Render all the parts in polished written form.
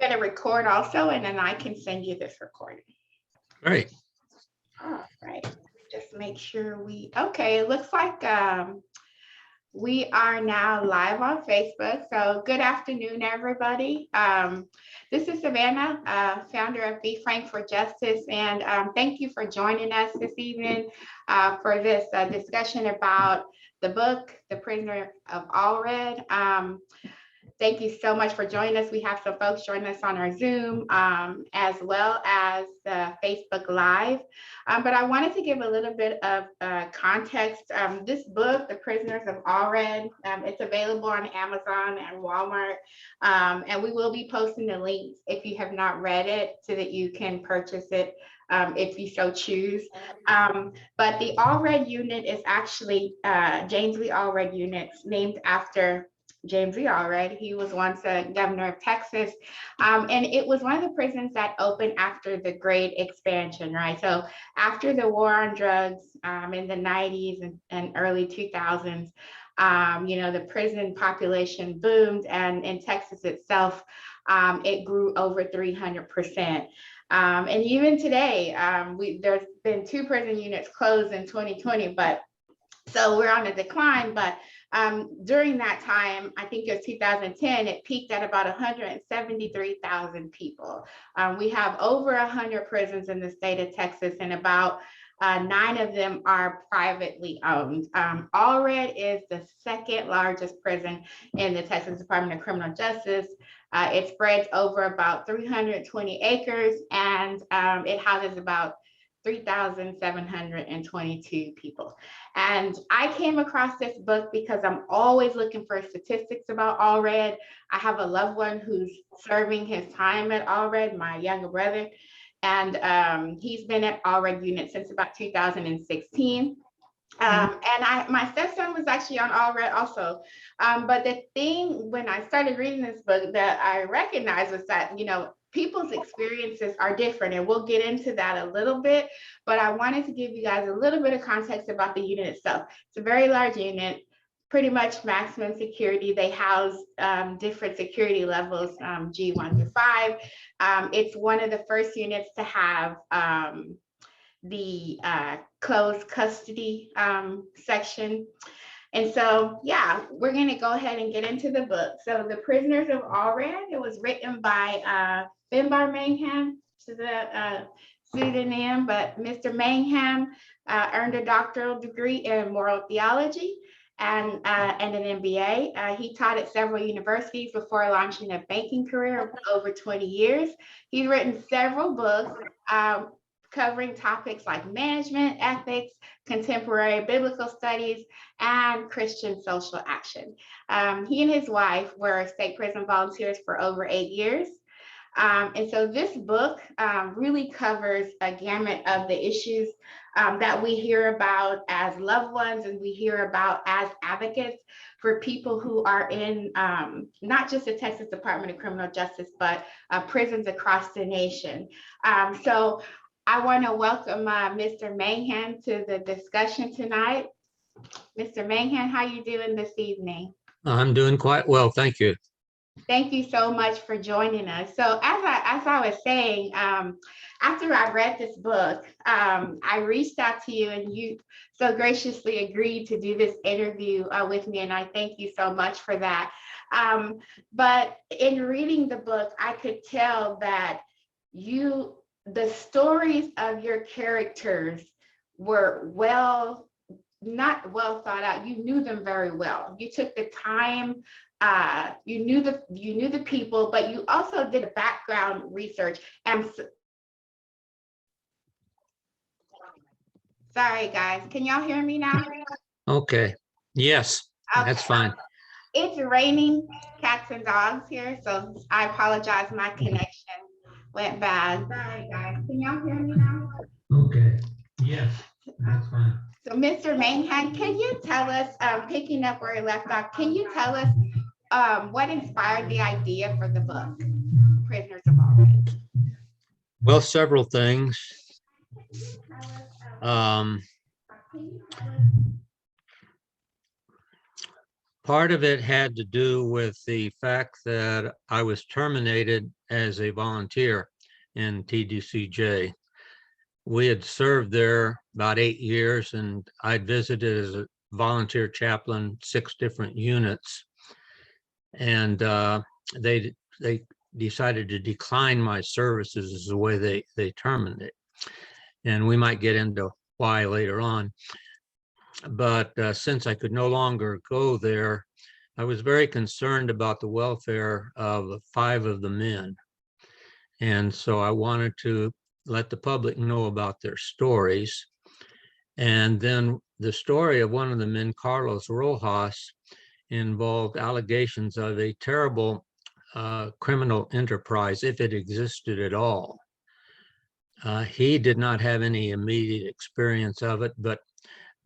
going to record also, and then I can send you this recording. Great. All right. Just make sure okay, it looks like we are now live on Facebook. So good afternoon, everybody. This is Savannah, founder of Be Frank for Justice. And thank you for joining us this evening for this discussion about the book, The Prisoners of Allred. Thank you so much for joining us. We have some folks joining us on our Zoom as well as Facebook Live. But I wanted to give a little bit of context. This book, The Prisoners of Allred, it's available on Amazon and Walmart. And we will be posting the links if you have not read it so that you can purchase it if you so choose. But the Allred unit is actually James Lee Allred units named after James Lee Allred. He was once a governor of Texas. And it was one of the prisons that opened after the Great Expansion, right? So after the war on drugs in the 90s and early 2000s, the prison population boomed, and in Texas itself, it grew over 300%. And even today, there's been 2 prison units closed in 2020, but so we're on a decline. But during that time, I think it was 2010, it peaked at about 173,000 people. We have over 100 prisons in the state of Texas, and about 9 of them are privately owned. Allred is the 2nd largest prison in the Texas Department of Criminal Justice. It spreads over about 320 acres, and it houses about 3,722 people. And I came across this book because I'm always looking for statistics about Allred. I have a loved one who's serving his time at Allred, my younger brother, and he's been at Allred unit since about 2016. And my stepson was actually on Allred also. But the thing when I started reading this book that I recognized was that, people's experiences are different, and we'll get into that a little bit, but I wanted to give you guys a little bit of context about the unit itself. It's a very large unit, pretty much maximum security. They house different security levels, G1 through 5. It's one of the first units to have the closed custody section. And so, yeah, we're going to go ahead and get into the book. So The Prisoners of Allred, it was written by Finbar Manghan, which is a pseudonym, but Mr. Manghan earned a doctoral degree in moral theology and an MBA. He taught at several universities before launching a banking career of over 20 years. He's written several books covering topics like management, ethics, contemporary biblical studies, and Christian social action. He and his wife were state prison volunteers for over 8 years. And so this book really covers a gamut of the issues that we hear about as loved ones, and we hear about as advocates for people who are in not just the Texas Department of Criminal Justice, but prisons across the nation. So I want to welcome Mr. Manghan to the discussion tonight. Mr. Manghan, how you doing this evening? I'm doing quite well, thank you. Thank you so much for joining us. So as I was saying, after I read this book, I reached out to you, and you so graciously agreed to do this interview with me, and I thank you so much for that. But in reading the book, I could tell that the stories of your characters were not well thought out. You knew them very well. You took the time. You knew the people, but you also did background research. And sorry, guys, can y'all hear me now? Okay. Yes, Okay. that's fine. It's raining cats and dogs here, so I apologize. My connection went bad. Sorry, guys. Can y'all hear me now? Okay. Yes, that's fine. So, Mr. Manghan, can you tell us, picking up where we left off, can you tell us what inspired the idea for the book, Prisoners of Allred? Well, several things. Part of it had to do with the fact that I was terminated as a volunteer in TDCJ. We had served there about 8 years, and I'd visited as a volunteer chaplain 6 different units, and they decided to decline my services is the way they terminated it. And we might get into why later on. But since I could no longer go there, I was very concerned about the welfare of 5 of the men. And so I wanted to let the public know about their stories. And then the story of one of the men, Carlos Rojas, involved allegations of a terrible criminal enterprise, if it existed at all. He did not have any immediate experience of it, but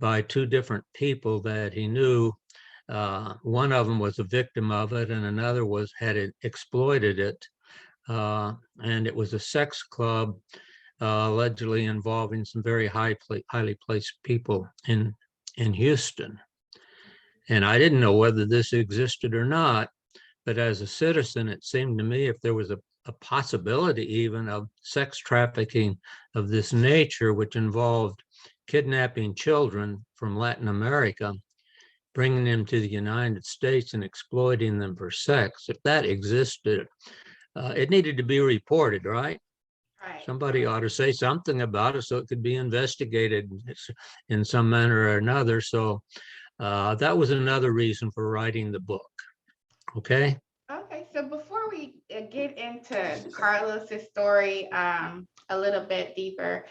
by 2 different people that he knew, one of them was a victim of it, and another had exploited it. And it was a sex club allegedly involving some very highly placed people in Houston. And I didn't know whether this existed or not, but as a citizen, it seemed to me if there was a possibility even of sex trafficking of this nature, which involved kidnapping children from Latin America, bringing them to the United States and exploiting them for sex, if that existed, it needed to be reported, right? Right. Somebody ought to say something about it so it could be investigated in some manner or another. So that was another reason for writing the book. Okay. Okay, so before we get into Carlos's story a little bit deeper,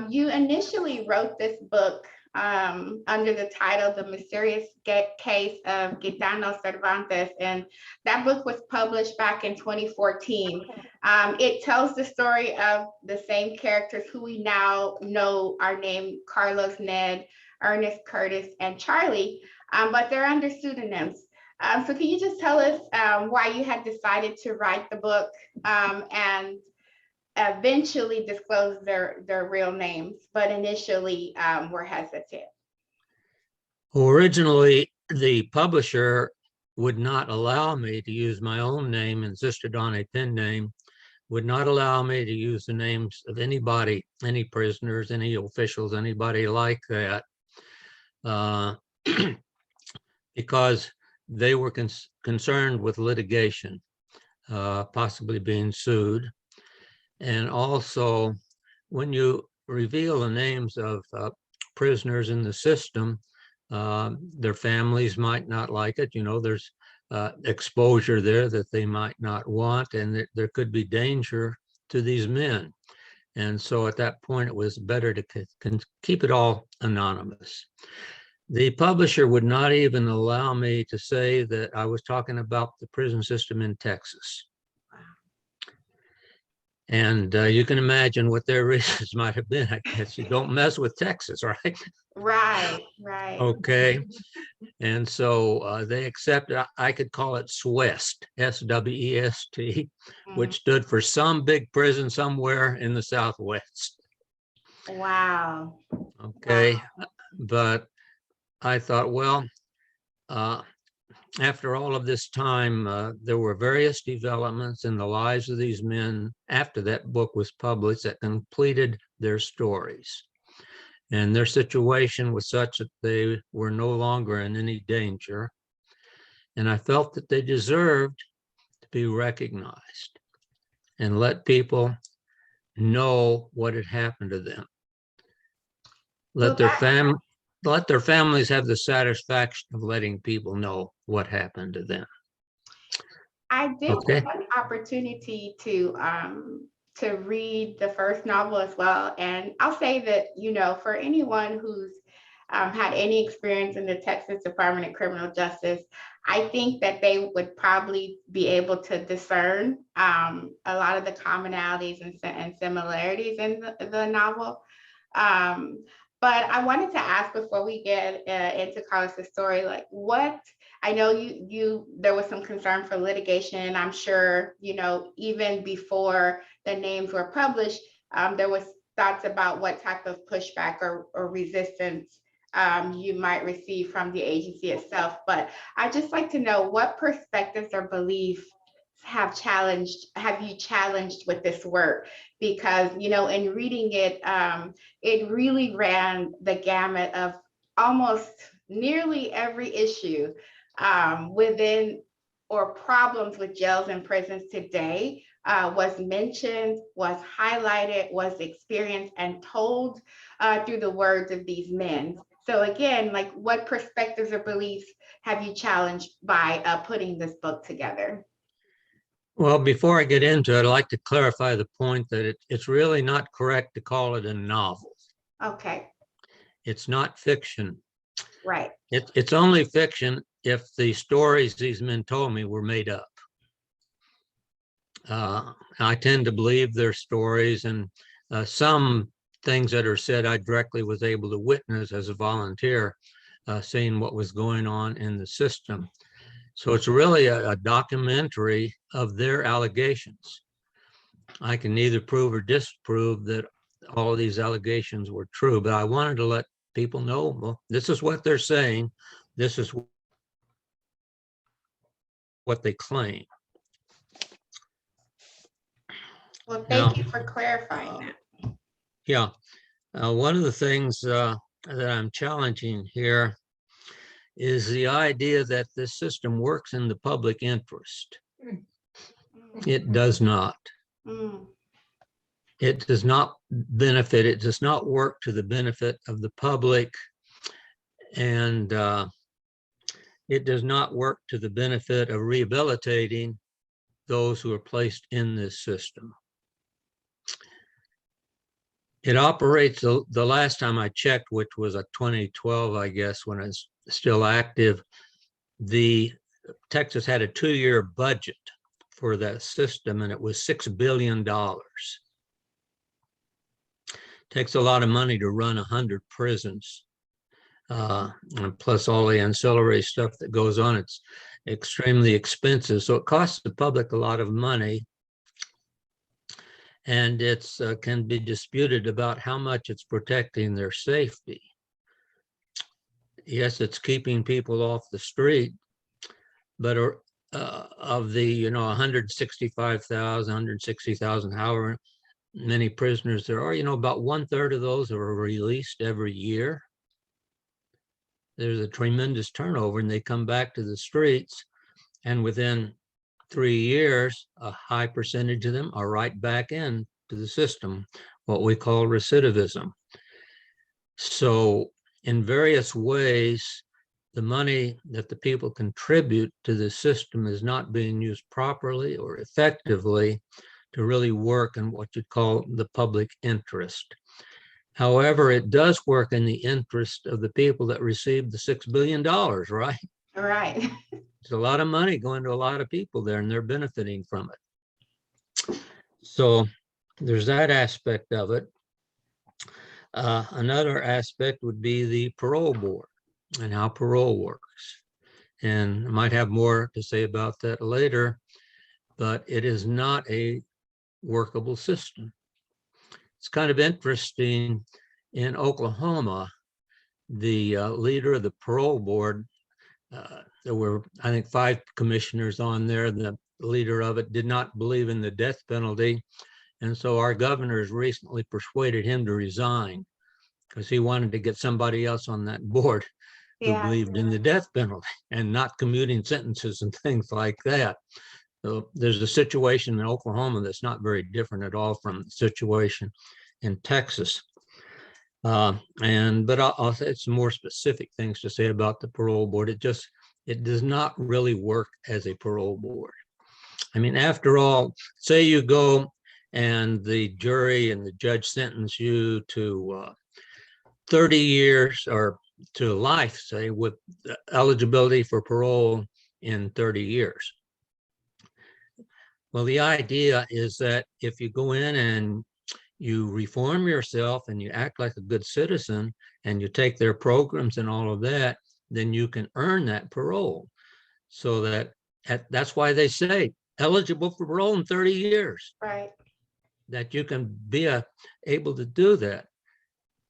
you initially wrote this book under the title The Mysterious Case of Gitano Cervantes, and that book was published back in 2014. It tells the story of the same characters who we now know are named Carlos, Ned, Ernest, Curtis, and Charlie, but they're under pseudonyms. So can you just tell us why you had decided to write the book and eventually disclose their real names, but initially were hesitant? Originally, the publisher would not allow me to use my own name, insisted on a pen name, would not allow me to use the names of anybody, any prisoners, any officials, anybody like that, because they were concerned with litigation, possibly being sued. And also, when you reveal the names of prisoners in the system, their families might not like it. You know, there's exposure there that they might not want, and there could be danger to these men. And so at that point, it was better to keep it all anonymous. The publisher would not even allow me to say that I was talking about the prison system in Texas. And you can imagine what their reasons might have been. I guess you don't mess with Texas, right? Right, right. Okay. And so they accepted, I could call it SWEST, SWEST, which stood for some big prison somewhere in the Southwest. Wow. Okay. Wow. But I thought, well, after all of this time, there were various developments in the lives of these men after that book was published that completed their stories. And their situation was such that they were no longer in any danger. And I felt that they deserved to be recognized and let people know what had happened to them. Let their families have the satisfaction of letting people know what happened to them. I did have an opportunity to read the first novel as well. And I'll say that, you know, for anyone who's had any experience in the Texas Department of Criminal Justice, I think that they would probably be able to discern a lot of the commonalities and similarities in the novel. But I wanted to ask before we get into Carlos's story, like what, I know there was some concern for litigation, and I'm sure, you know, even before the names were published, there was thoughts about what type of pushback or resistance you might receive from the agency itself. But I'd just like to know what perspectives or beliefs have you challenged with this work? Because, in reading it, it really ran the gamut of almost nearly every issue within or problems with jails and prisons today was mentioned, was highlighted, was experienced, and told through the words of these men. So again, like, what perspectives or beliefs have you challenged by putting this book together? Well, before I get into it, I'd like to clarify the point that it's really not correct to call it a novel. Okay, It's not fiction. right. It's only fiction if the stories these men told me were made up. I tend to believe their stories, and some things that are said I directly was able to witness as a volunteer, seeing what was going on in the system. So it's really a documentary of their allegations. I can neither prove or disprove that all of these allegations were true, but I wanted to let people know, well, this is what they're saying. This is what they claim. Well, Now, thank you for clarifying that. yeah, one of the things that I'm challenging here is the idea that this system works in the public interest. It does not. Mm. It does not benefit, it does not work to the benefit of the public, and it does not work to the benefit of rehabilitating those who are placed in this system. It operates, the last time I checked, which was a 2012, I guess, when it's still active, the Texas had a 2-year budget for that system, and it was $6 billion. Takes a lot of money to run 100 prisons, plus all the ancillary stuff that goes on. It's extremely expensive, so it costs the public a lot of money, and it's can be disputed about how much it's protecting their safety. Yes, it's keeping people off the street, but of the 165,000, 160,000, however many prisoners there are, about 1/3 of those are released every year. There's a tremendous turnover, and they come back to the streets, and within 3 years, a high percentage of them are right back in to the system, what we call recidivism. So in various ways, the money that the people contribute to the system is not being used properly or effectively to really work in what you'd call the public interest. However, it does work in the interest of the people that receive the $6 billion, right? Right. There's a lot of money going to a lot of people there, and they're benefiting from it. So there's that aspect of it. Another aspect would be the parole board and how parole works. And I might have more to say about that later, but it is not a workable system. It's kind of interesting. In Oklahoma, the leader of the parole board, there were, I think, 5 commissioners on there. The leader of it did not believe in the death penalty. And so our governor has recently persuaded him to resign because he wanted to get somebody else on that board who believed in the death penalty and not commuting sentences and things like that. So there's a situation in Oklahoma that's not very different at all from the situation in Texas. But I'll say some more specific things to say about the parole board. It does not really work as a parole board. I mean, after all, say you go and the jury and the judge sentence you to 30 years or to life, say, with eligibility for parole in 30 years. Well, the idea is that if you go in and you reform yourself and you act like a good citizen and you take their programs and all of that, then you can earn that parole. So that's why they say eligible for parole in 30 years. Right. That you can be able to do that.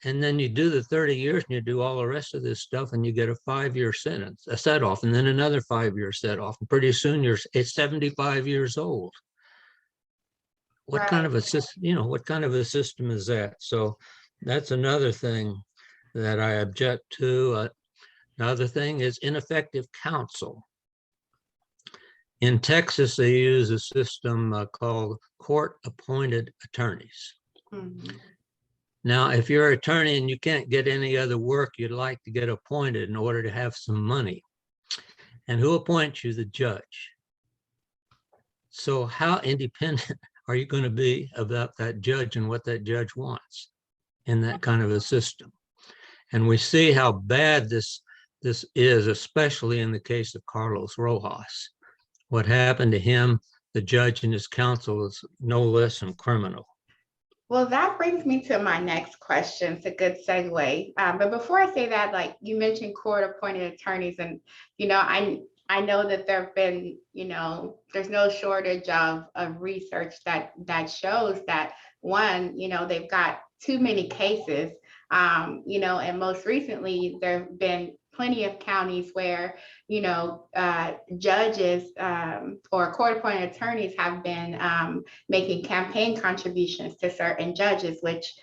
And then you do the 30 years and you do all the rest of this stuff and you get a 5-year sentence, a set off, and then another 5-year set off. And pretty soon it's 75 years old. What kind of a system, what kind of a system is that? So that's another thing that I object to. Another thing is ineffective counsel. In Texas, they use a system called court-appointed attorneys. Mhm. Now, if you're an attorney and you can't get any other work, you'd like to get appointed in order to have some money. And who appoints you? The judge. So how independent are you going to be about that judge and what that judge wants in that kind of a system? And we see how bad this is, especially in the case of Carlos Rojas. What happened to him, the judge and his counsel, is no less than criminal. Well, that brings me to my next question. It's a good segue. But before I say that, like you mentioned court-appointed attorneys, and I know that there have been, there's no shortage of research that shows that one, they've got too many cases, and most recently there have been plenty of counties where, judges or court-appointed attorneys have been making campaign contributions to certain judges, which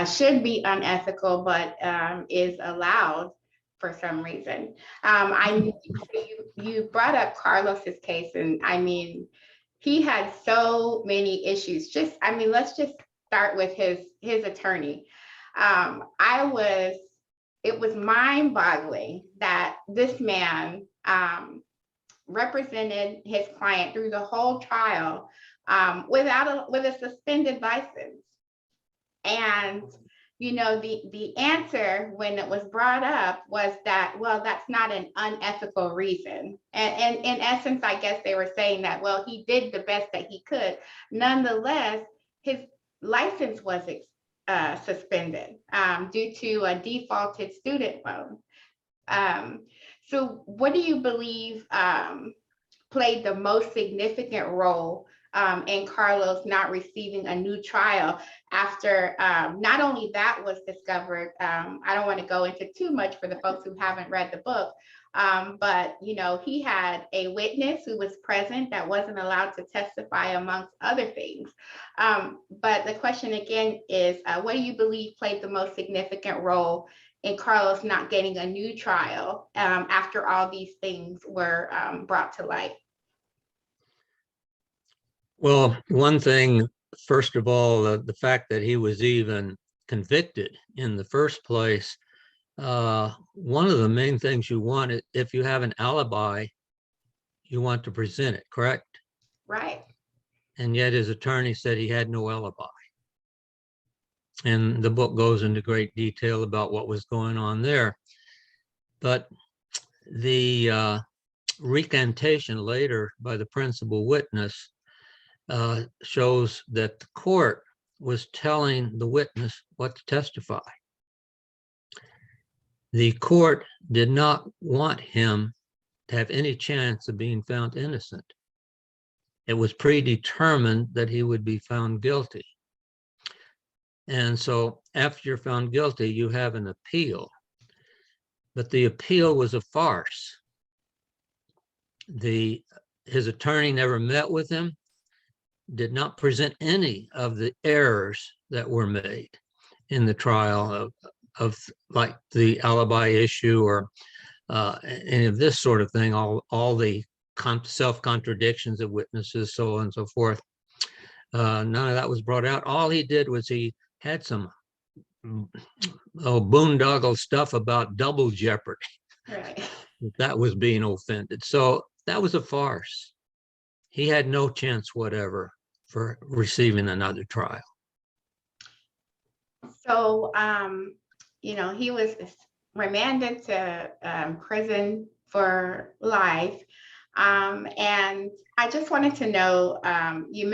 should be unethical, but is allowed for some reason. You brought up Carlos's case, and I mean, he had so many issues. Let's just start with his attorney. It was mind-boggling that this man represented his client through the whole trial with a suspended license. And the answer when it was brought up was that, well, that's not an unethical reason. And in essence, I guess they were saying that, well, he did the best that he could. Nonetheless, his license was suspended due to a defaulted student loan. So what do you believe played the most significant role in Carlos not receiving a new trial after not only that was discovered? I don't want to go into too much for the folks who haven't read the book, but he had a witness who was present that wasn't allowed to testify, amongst other things. But the question again is, what do you believe played the most significant role in Carlos not getting a new trial after all these things were brought to light? Well, one thing, first of all, the fact that he was even convicted in the first place. One of the main things you want, if you have an alibi, you want to present it, correct? Right. And yet his attorney said he had no alibi. And the book goes into great detail about what was going on there. But the recantation later by the principal witness shows that the court was telling the witness what to testify. The court did not want him to have any chance of being found innocent. It was predetermined that he would be found guilty. And so after you're found guilty, you have an appeal. But the appeal was a farce. His attorney never met with him, did not present any of the errors that were made in the trial of like the alibi issue or any of this sort of thing, all the self-contradictions of witnesses, so on and so forth. None of that was brought out. All he did was he had some boondoggle stuff about double jeopardy. Right. That was being offended. So that was a farce. He had no chance whatever for receiving another trial. So, he was remanded to prison for life. And I just wanted to know, you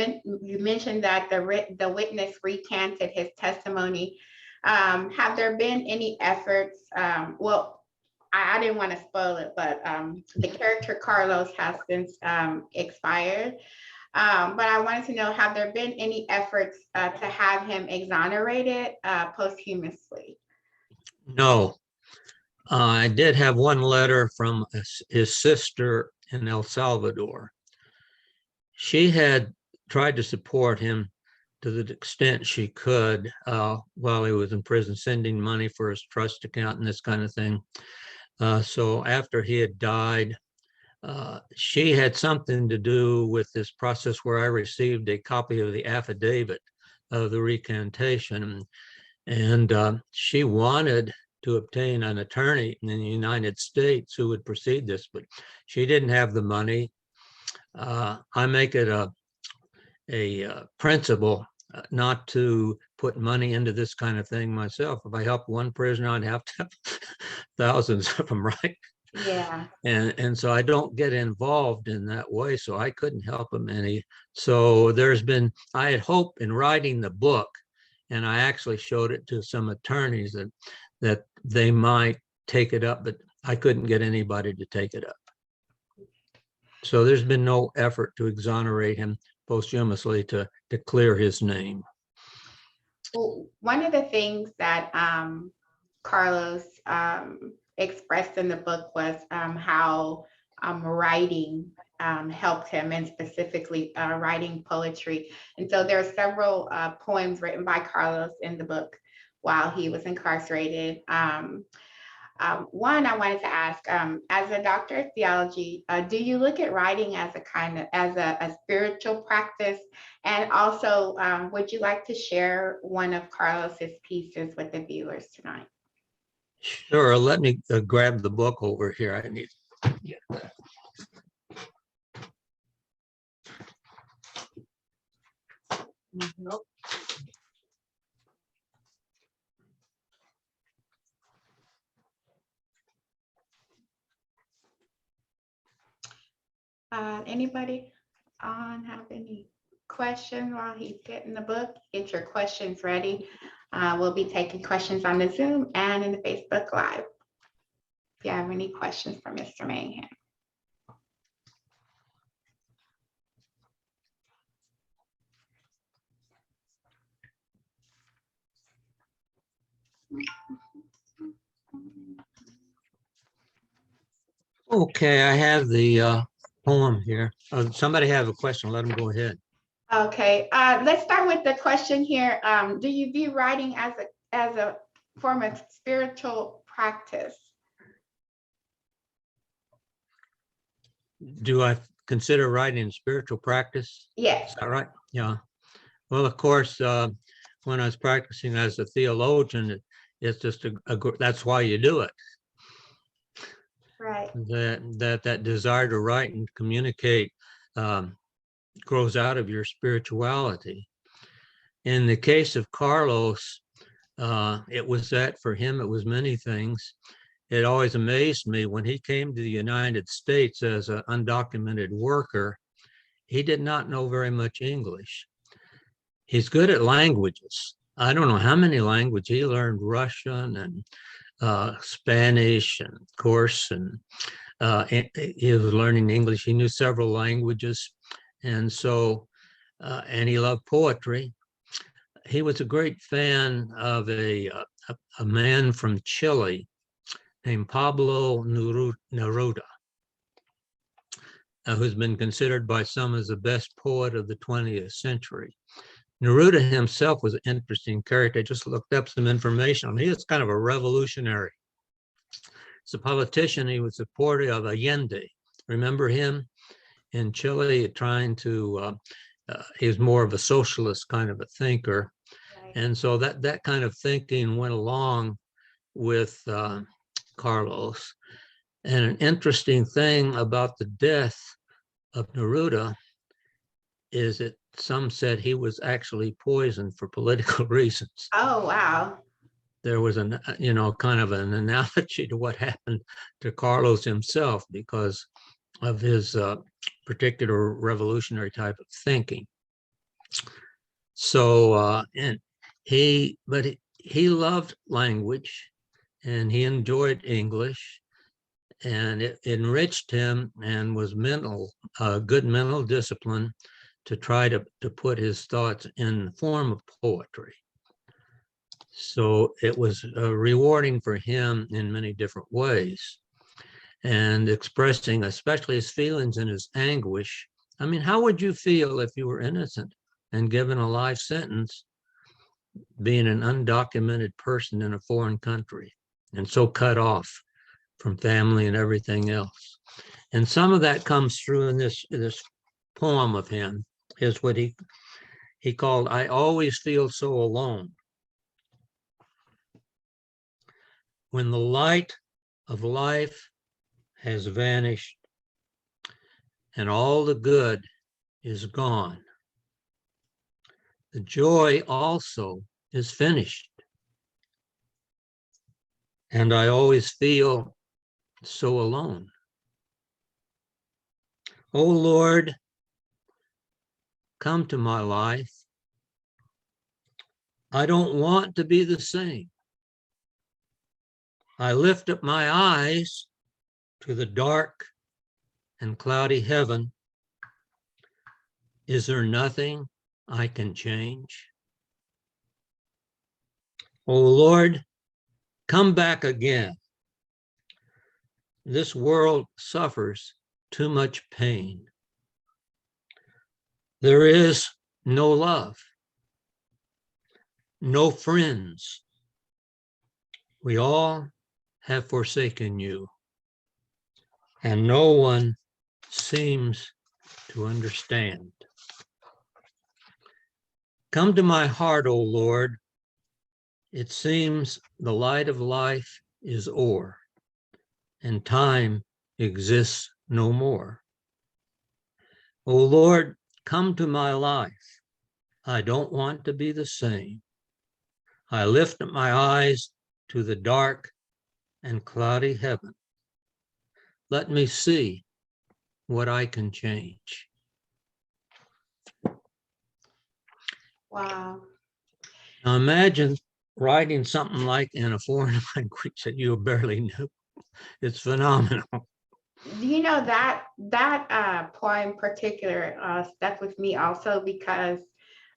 mentioned that the witness recanted his testimony. Have there been any efforts? Well, I didn't want to spoil it, but the character Carlos has since expired. But I wanted to know, have there been any efforts to have him exonerated posthumously? No, I did have one letter from his sister in El Salvador. She had tried to support him to the extent she could while he was in prison, sending money for his trust account and this kind of thing. So after he had died, she had something to do with this process where I received a copy of the affidavit of the recantation. And she wanted to obtain an attorney in the United States who would proceed this, but she didn't have the money. I make it a principle not to put money into this kind of thing myself. If I help one prisoner, I'd have to have thousands of them, right? Yeah. And so I don't get involved in that way. So I couldn't help him any. So I had hope in writing the book, and I actually showed it to some attorneys that they might take it up, but I couldn't get anybody to take it up. So there's been no effort to exonerate him posthumously to clear his name. Well, one of the things that Carlos expressed in the book was how writing helped him, and specifically writing poetry. And so there are several poems written by Carlos in the book while he was incarcerated. One, I wanted to ask, as a doctor of theology, do you look at writing as a spiritual practice? And also, would you like to share one of Carlos's pieces with the viewers tonight? Sure, let me grab the book over here. I need to get that. Nope. Anybody have any questions while he's getting the book? Get your questions ready. We'll be taking questions on the Zoom and in the Facebook Live. If you have any questions for Mr. Manghan. Okay, I have the poem here. Somebody have a question, let them go ahead. Okay, let's start with the question here. Do you view writing as a form of spiritual practice? Do I consider writing spiritual practice? Yes. Is that right? Yeah. Well, of course, when I was practicing as a theologian, it's just that's why you do it. Right. That desire to write and communicate grows out of your spirituality. In the case of Carlos, it was that for him, it was many things. It always amazed me when he came to the United States as an undocumented worker, he did not know very much English. He's good at languages. I don't know how many languages he learned, Russian and Spanish, and of course, and he was learning English. He knew several languages. And so, and he loved poetry. He was a great fan of a man from Chile named Pablo Neruda, who's been considered by some as the best poet of the 20th century. Neruda himself was an interesting character. I just looked up some information on him. He was kind of a revolutionary. As a politician, he was supportive of Allende. Remember him in Chile trying to, he was more of a socialist kind of a thinker. Right. And so that kind of thinking went along with Carlos. And an interesting thing about the death of Neruda is that some said he was actually poisoned for political reasons. Oh, wow. There was kind of an analogy to what happened to Carlos himself because of his particular revolutionary type of thinking. So, he loved language and he enjoyed English, and it enriched him and was good mental discipline to try to put his thoughts in the form of poetry. So it was rewarding for him in many different ways, and expressing especially his feelings and his anguish. I mean, how would you feel if you were innocent and given a life sentence, being an undocumented person in a foreign country and so cut off from family and everything else? And some of that comes through in this poem of him, is what he called, "I always feel so alone. When the light of life has vanished and all the good is gone, the joy also is finished. And I always feel so alone. Oh Lord, come to my life. I don't want to be the same. I lift up my eyes to the dark and cloudy heaven. Is there nothing I can change? Oh Lord, come back again. This world suffers too much pain. There is no love, no friends. We all have forsaken you, and no one seems to understand. Come to my heart, O Lord. It seems the light of life is o'er, and time exists no more. O Lord, come to my life. I don't want to be the same. I lift up my eyes to the dark and cloudy heaven. Let me see what I can change." Wow. Now imagine writing something like in a foreign language that you barely knew. It's phenomenal. You know, that poem in particular stuck with me also because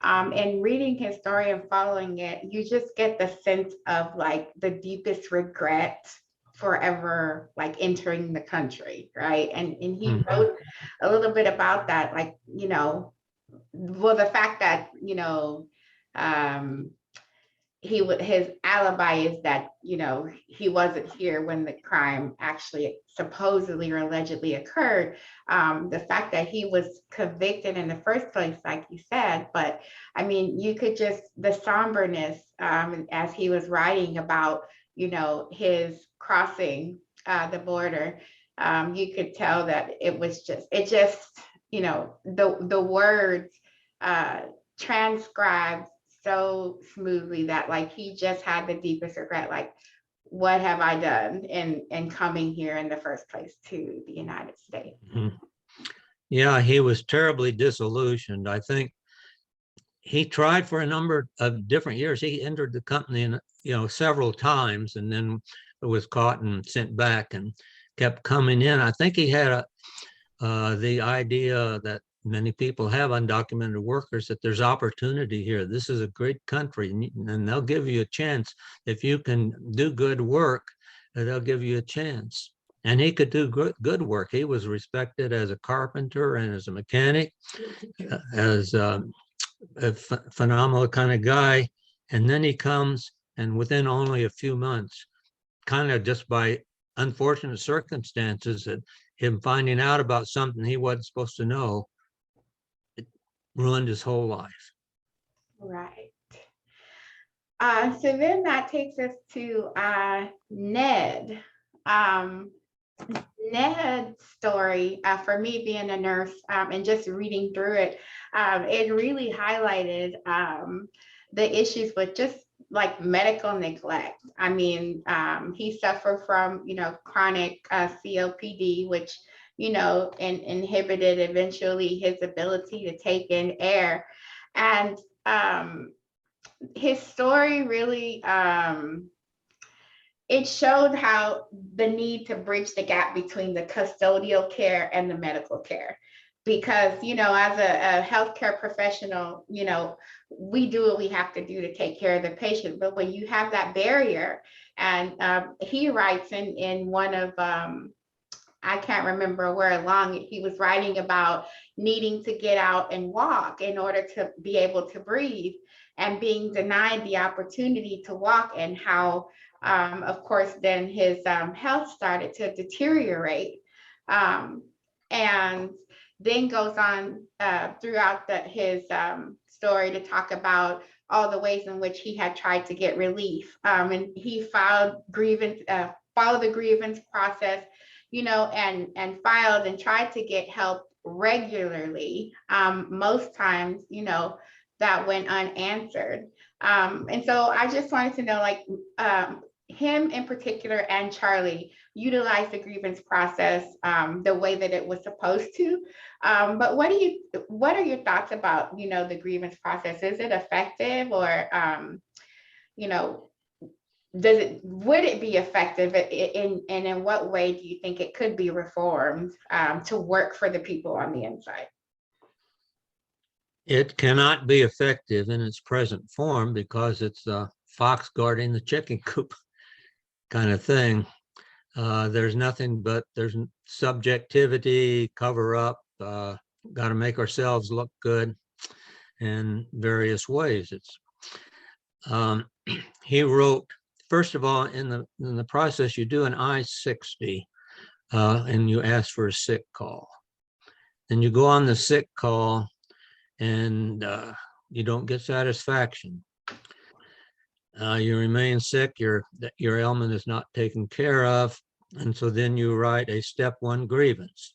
in reading his story and following it, you just get the sense of like the deepest regret forever like entering the country, right? And he wrote a little bit about that, like, you know, well, the fact that, you know, um he would, his alibi is that, you know, he wasn't here when the crime actually supposedly or allegedly occurred. The fact that he was convicted in the first place, like you said, but I mean, you could just, the somberness as he was writing about, you know, his crossing the border, you could tell that it was just, it just, you know, the words transcribed so smoothly that like he just had the deepest regret, like, what have I done in coming here in the first place to the United States? Yeah, he was terribly disillusioned. I think he tried for a number of different years. He entered the company, you know, several times, and then was caught and sent back and kept coming in. I think he had the idea that many people have, undocumented workers, that there's opportunity here. This is a great country, and they'll give you a chance. If you can do good work, they'll give you a chance. And he could do good work. He was respected as a carpenter and as a mechanic, as a phenomenal kind of guy. And then he comes, and within only a few months, kind of just by unfortunate circumstances, that him finding out about something he wasn't supposed to know, it ruined his whole life. Right. So then that takes us to Ned. Um, Ned's story, for me being a nurse and just reading through it, it really highlighted the issues with just like medical neglect. I mean, he suffered from, you know, chronic COPD, which, you know, inhibited eventually his ability to take in air. And his story really, it showed how the need to bridge the gap between the custodial care and the medical care. because, as a healthcare professional, we do what we have to do to take care of the patient. But when you have that barrier, and he writes in one of, I can't remember where along he was writing about needing to get out and walk in order to be able to breathe, and being denied the opportunity to walk, and how, of course, then his health started to deteriorate. And then goes on throughout his story to talk about all the ways in which he had tried to get relief. And he followed the grievance process, and filed and tried to get help regularly. Most times, that went unanswered. And so I just wanted to know, like, him in particular and Charlie utilized the grievance process the way that it was supposed to. But what are your thoughts about, the grievance process? Is it effective, or, would it be effective, and in what way do you think it could be reformed to work for the people on the inside? It cannot be effective in its present form because it's a fox guarding the chicken coop kind of thing. There's nothing but there's subjectivity, cover up, got to make ourselves look good in various ways. It's he wrote, first of all, in the process, you do an I-60 and you ask for a sick call. Then you go on the sick call and you don't get satisfaction. You remain sick, your ailment is not taken care of. And so then you write a step 1 grievance.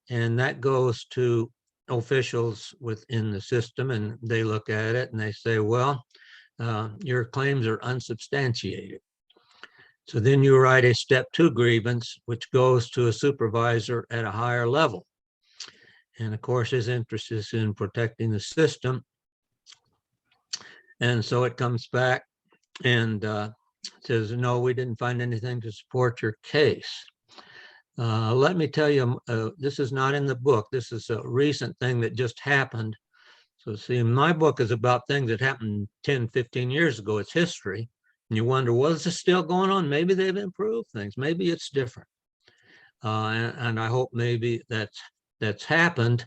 And that goes to officials within the system, and they look at it and they say, well, your claims are unsubstantiated. So then you write a step 2 grievance, which goes to a supervisor at a higher level. And of course, his interest is in protecting the system. And so it comes back and says, no, we didn't find anything to support your case. Let me tell you, this is not in the book. This is a recent thing that just happened. So see, my book is about things that happened 10, 15 years ago. It's history. And you wonder, well, is this still going on? Maybe they've improved things. Maybe it's different. And I hope maybe that's happened,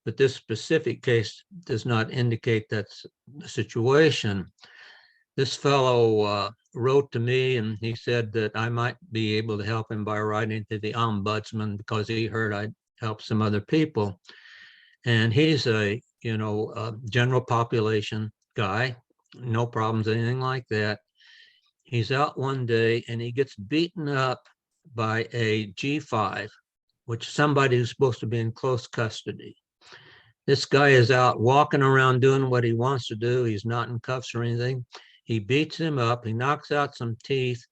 but this specific case does not indicate that's the situation. This fellow wrote to me and he said that I might be able to help him by writing to the ombudsman because he heard I'd help some other people. And he's a, general population guy, no problems, anything like that. He's out one day and he gets beaten up by a G5, which somebody who's supposed to be in close custody. This guy is out walking around doing what he wants to do. He's not in cuffs or anything. He beats him up. He knocks out some teeth.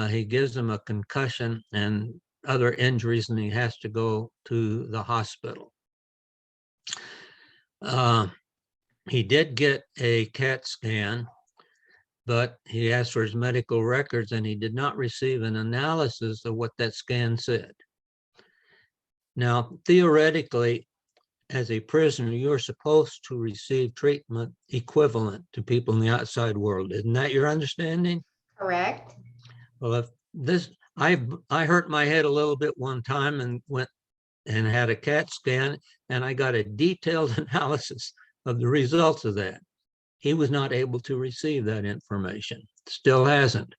He gives him a concussion and other injuries, and he has to go to the hospital. He did get a CAT scan, but he asked for his medical records and he did not receive an analysis of what that scan said. Now, theoretically, as a prisoner, you're supposed to receive treatment equivalent to people in the outside world. Isn't that your understanding? Correct. Well, if this, I hurt my head a little bit one time and went and had a CAT scan, and I got a detailed analysis of the results of that. He was not able to receive that information, still hasn't.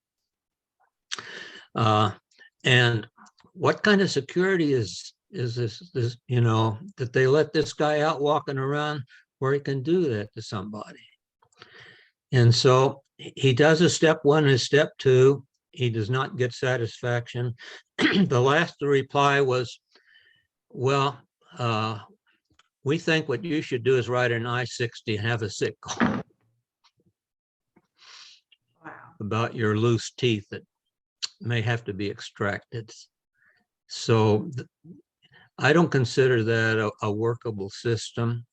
And what kind of security is this, that they let this guy out walking around where he can do that to somebody? And so he does a step 1 and step 2. He does not get satisfaction. The last reply was, well, we think what you should do is write an I-60 and have a sick call. Wow. About your loose teeth that may have to be extracted. So I don't consider that a workable system.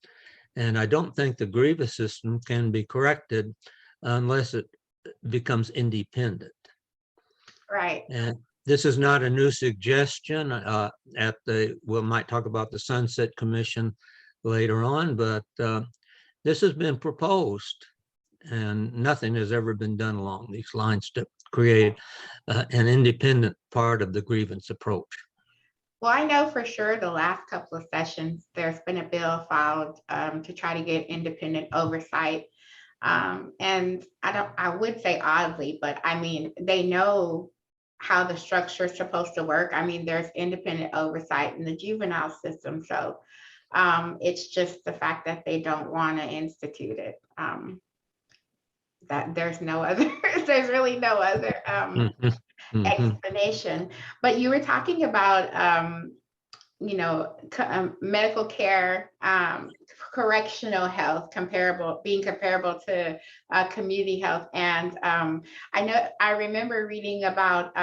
And I don't think the grievance system can be corrected unless it becomes independent. Right. This is not a new suggestion. We might talk about the Sunset Commission later on, but this has been proposed, and nothing has ever been done along these lines to create an independent part of the grievance approach. Well, I know for sure the last couple of sessions, there's been a bill filed to try to get independent oversight. And I would say oddly, but I mean, they know how the structure is supposed to work. I mean, there's independent oversight in the juvenile system. So it's just the fact that they don't want to institute it. That there's no other, there's really no other explanation. But you were talking about, medical care, correctional health, being comparable to community health. And I remember reading about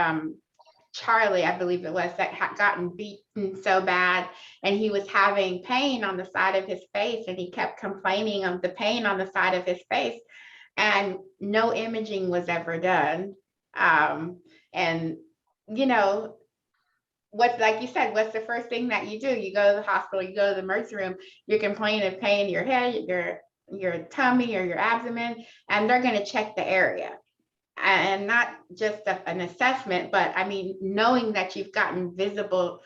Charlie, I believe it was, that had gotten beaten so bad, and he was having pain on the side of his face, and he kept complaining of the pain on the side of his face, and no imaging was ever done. And like you said, what's the first thing that you do? You go to the hospital, you go to the emergency room, you're complaining of pain in your head, your tummy or your abdomen, and they're going to check the area. And not just an assessment, but I mean, knowing that you've gotten visible,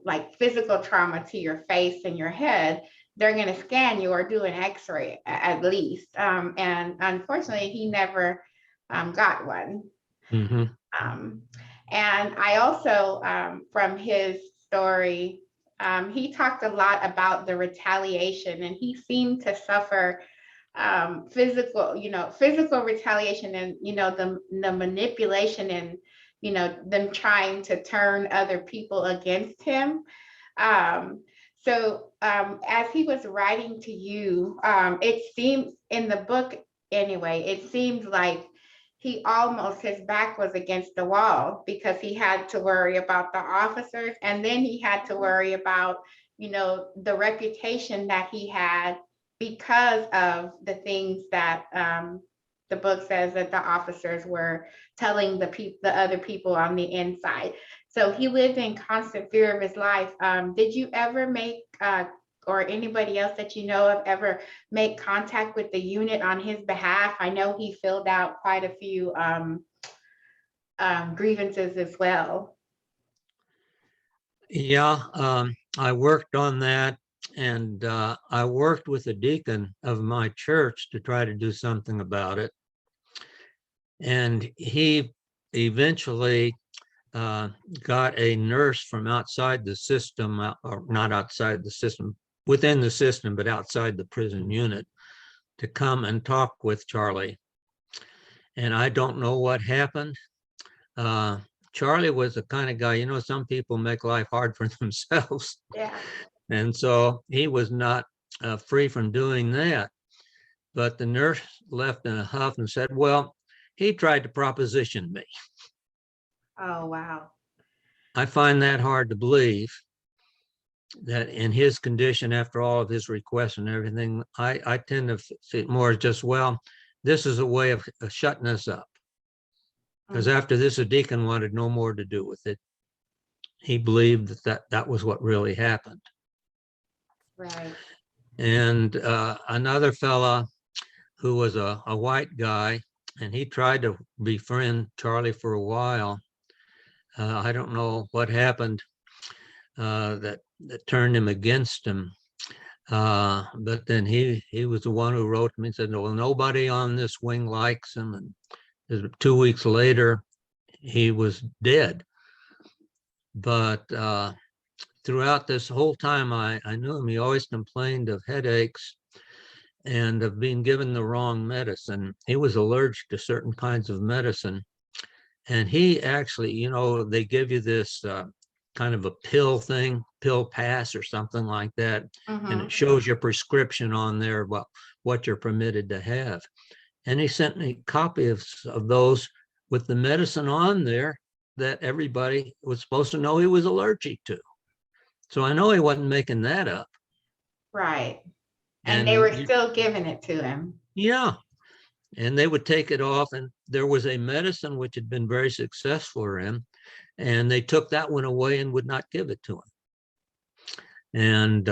like physical trauma to your face and your head, they're going to scan you or do an x-ray at least. And unfortunately, he never got one. And I also, from his story, he talked a lot about the retaliation, and he seemed to suffer physical retaliation, and, the manipulation, and, them trying to turn other people against him. So as he was writing to you, it seems in the book anyway, it seemed like his back was against the wall, because he had to worry about the officers, and then he had to worry about, the reputation that he had because of the things that the book says that the officers were telling the other people on the inside. So he lived in constant fear of his life. Did you ever make or anybody else that you know of ever make contact with the unit on his behalf? I know he filled out quite a few grievances as well. Yeah, I worked on that, and I worked with a deacon of my church to try to do something about it. And he eventually got a nurse from outside the system, or not outside the system, within the system, but outside the prison unit, to come and talk with Charlie. And I don't know what happened. Charlie was the kind of guy, some people make life hard for themselves. Yeah. And so he was not free from doing that. But the nurse left in a huff and said, well, he tried to proposition me. Oh, wow. I find that hard to believe, that in his condition, after all of his requests and everything, I tend to see it more as just, well, this is a way of shutting us up. Because after this, a deacon wanted no more to do with it. He believed that was what really happened. Right. And another fella who was a white guy, and he tried to befriend Charlie for a while. I don't know what happened that turned him against him. But then he was the one who wrote to me and said, well, nobody on this wing likes him. And 2 weeks later, he was dead. But throughout this whole time I knew him, he always complained of headaches and of being given the wrong medicine. He was allergic to certain kinds of medicine. And he actually, they give you this kind of a pill pass or something like that. And it shows your prescription on there about what you're permitted to have. And he sent me a copy of those with the medicine on there that everybody was supposed to know he was allergic to. So I know he wasn't making that up. Right. And they were still giving it to him. Yeah. And they would take it off. And there was a medicine which had been very successful for him, And they took that one away and would not give it to him. And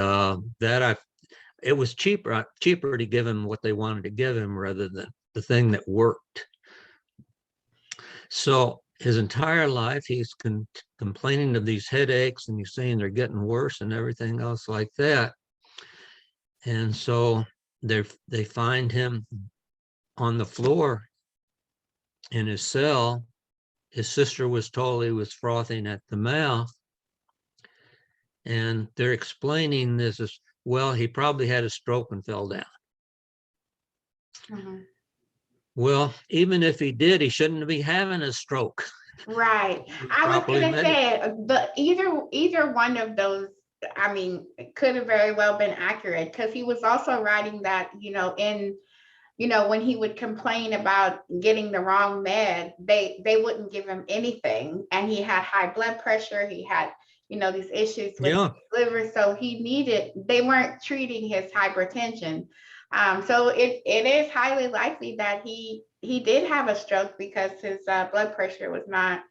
it was cheaper to give him what they wanted to give him rather than the thing that worked. So his entire life, he's complaining of these headaches, and he's saying they're getting worse and everything else like that. And so they find him on the floor in his cell. His sister was told he was frothing at the mouth. And they're explaining this as, well, he probably had a stroke and fell down. Mm-hmm. Well, even if he did, he shouldn't be having a stroke. Right. I was going to say, but either one of those, I mean, it could have very well been accurate, because he was also writing that, when he would complain about getting the wrong med, they wouldn't give him anything. And he had high blood pressure. He had, these issues with his liver. So they weren't treating his hypertension. So it is highly likely that he did have a stroke, because his blood pressure was not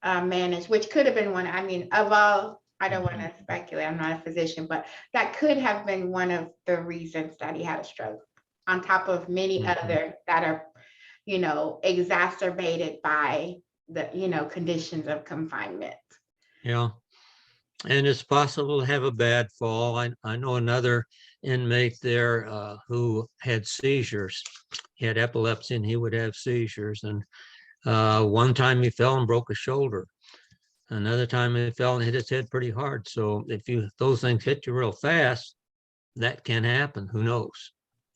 managed, which could have been one. I mean, of all, I don't want to speculate, I'm not a physician, but that could have been one of the reasons that he had a stroke, on top of many other that are, exacerbated by the, conditions of confinement. Yeah. And it's possible to have a bad fall. I know another inmate there who had seizures. He had epilepsy and he would have seizures. And one time he fell and broke his shoulder. Another time he fell and hit his head pretty hard. So if those things hit you real fast, that can happen. Who knows?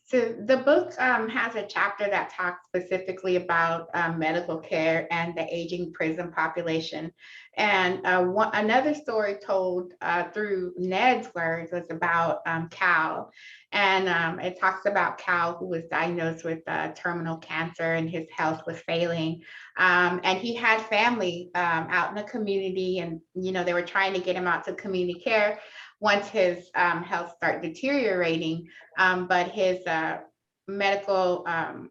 So the book has a chapter that talks specifically about medical care and the aging prison population. And another story told through Ned's words was about Cal. And it talks about Cal, who was diagnosed with terminal cancer, and his health was failing. And he had family out in the community, and they were trying to get him out to community care once his health started deteriorating, but his medical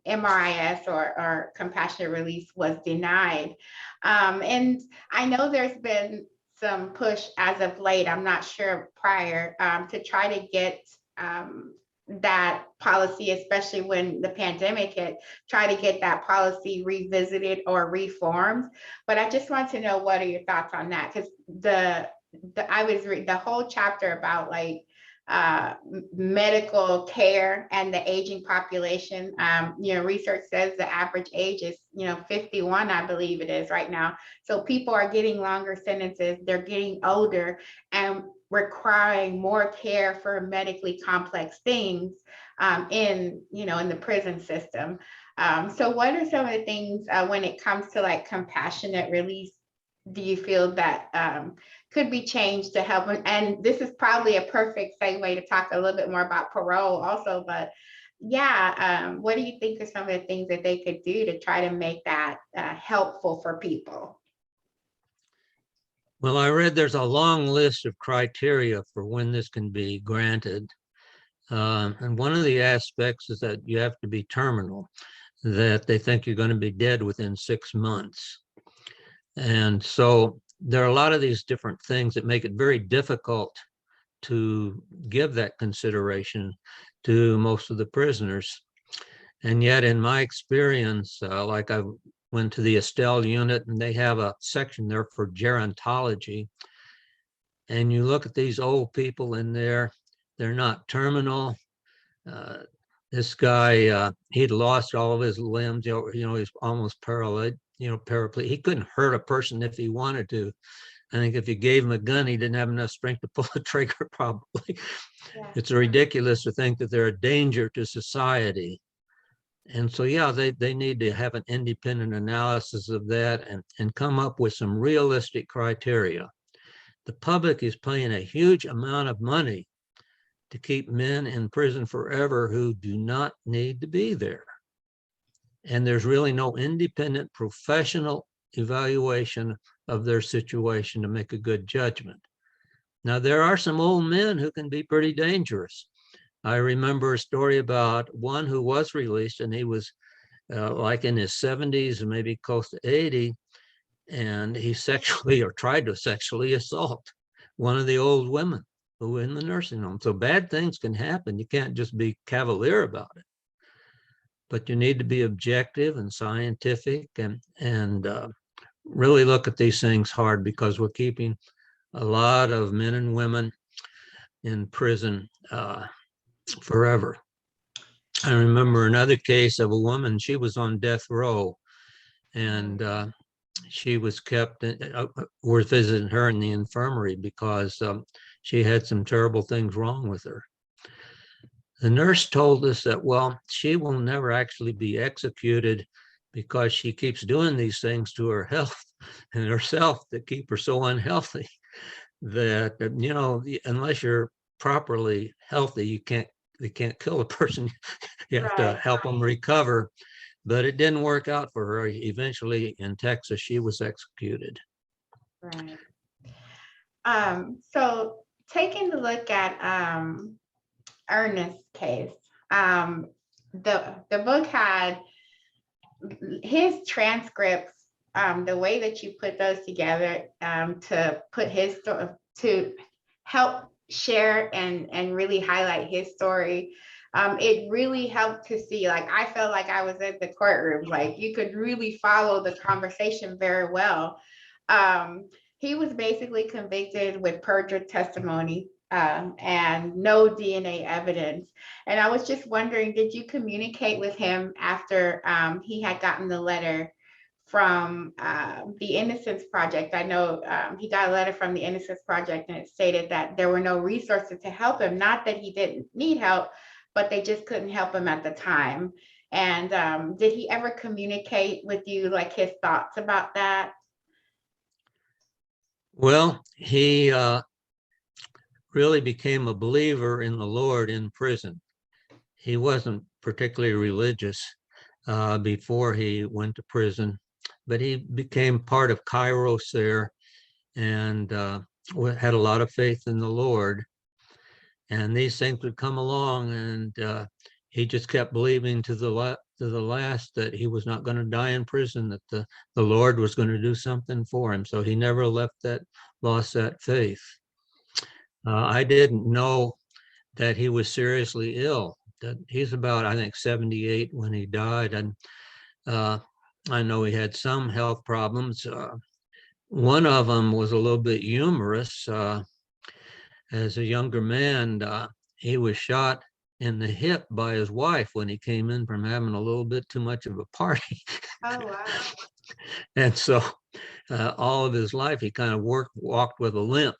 MRIS or compassionate release was denied. And I know there's been some push as of late, I'm not sure prior, to try to get that policy, especially when the pandemic hit, try to get that policy revisited or reformed. But I just want to know, what are your thoughts on that? Because I was reading the whole chapter about medical care and the aging population. Research says the average age is 51, I believe it is right now. So people are getting longer sentences, they're getting older and requiring more care for medically complex things in the prison system. So what are some of the things when it comes to compassionate release, do you feel that could be changed to help? And this is probably a perfect segue to talk a little bit more about parole also, but what do you think are some of the things that they could do to try to make that helpful for people? Well, I read there's a long list of criteria for when this can be granted. And one of the aspects is that you have to be terminal, that they think you're going to be dead within 6 months. And so there are a lot of these different things that make it very difficult to give that consideration to most of the prisoners. And yet in my experience, I went to the Estelle unit, and they have a section there for gerontology. And you look at these old people in there, they're not terminal. This guy, he'd lost all of his limbs, he's almost paraplegic. He couldn't hurt a person if he wanted to. I think if you gave him a gun, he didn't have enough strength to pull the trigger, probably. Yeah. It's ridiculous to think that they're a danger to society. And so, they need to have an independent analysis of that and come up with some realistic criteria. The public is paying a huge amount of money to keep men in prison forever who do not need to be there. And there's really no independent professional evaluation of their situation to make a good judgment. Now, there are some old men who can be pretty dangerous. I remember a story about one who was released, and he was in his 70s and maybe close to 80. and he sexually or tried to sexually assault one of the old women who were in the nursing home. So bad things can happen. You can't just be cavalier about it, but you need to be objective and scientific and really look at these things hard, because we're keeping a lot of men and women in prison forever. I remember another case of a woman, she was on death row, and she was kept, we're visiting her in the infirmary because she had some terrible things wrong with her. The nurse told us that, well, she will never actually be executed because she keeps doing these things to her health and herself that keep her so unhealthy that, you know, unless you're properly healthy, you can't kill a person. You have to help them recover. But it didn't work out for her. Eventually in Texas, she was executed. Right. So taking a look at Ernest's case, the book had his transcripts, the way that you put those together to put his story, to help share and really highlight his story. It really helped to see, like, I felt like I was in the courtroom, like you could really follow the conversation very well. He was basically convicted with perjured testimony and no DNA evidence. And I was just wondering, did you communicate with him after he had gotten the letter from the Innocence Project? I know he got a letter from the Innocence Project, and it stated that there were no resources to help him. Not that he didn't need help, but they just couldn't help him at the time. And did he ever communicate with you, like, his thoughts about that? Well, he really became a believer in the Lord in prison. He wasn't particularly religious before he went to prison, but he became part of Kairos there and had a lot of faith in the Lord. And these things would come along, and he just kept believing to the last that he was not going to die in prison, that the Lord was going to do something for him. So he never lost that faith. I didn't know that he was seriously ill. That he's about, I think, 78 when he died, and I know he had some health problems. One of them was a little bit humorous. As a younger man, he was shot in the hip by his wife when he came in from having a little bit too much of a party. Oh, wow. And so all of his life, he kind of walked with a limp.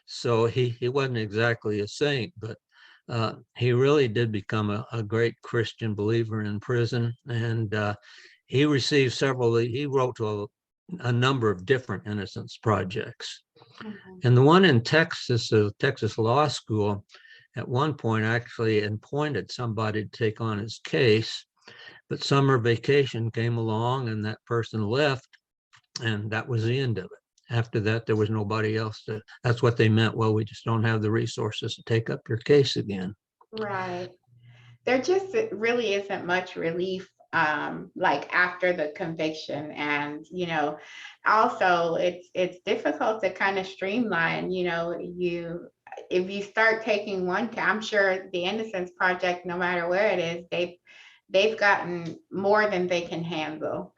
So he wasn't exactly a saint, but he really did become a great Christian believer in prison. And he received he wrote to a number of different innocence projects. Mm-hmm. And the one in Texas, the Texas Law School, at one point actually appointed somebody to take on his case, but summer vacation came along and that person left, and that was the end of it. After that, there was nobody else that's what they meant. Well, we just don't have the resources to take up your case again. Right. There just really isn't much relief like after the conviction. And, you know, also it's difficult to kind of streamline, you know, if you start taking one, I'm sure the Innocence Project, no matter where it is, they've gotten more than they can handle.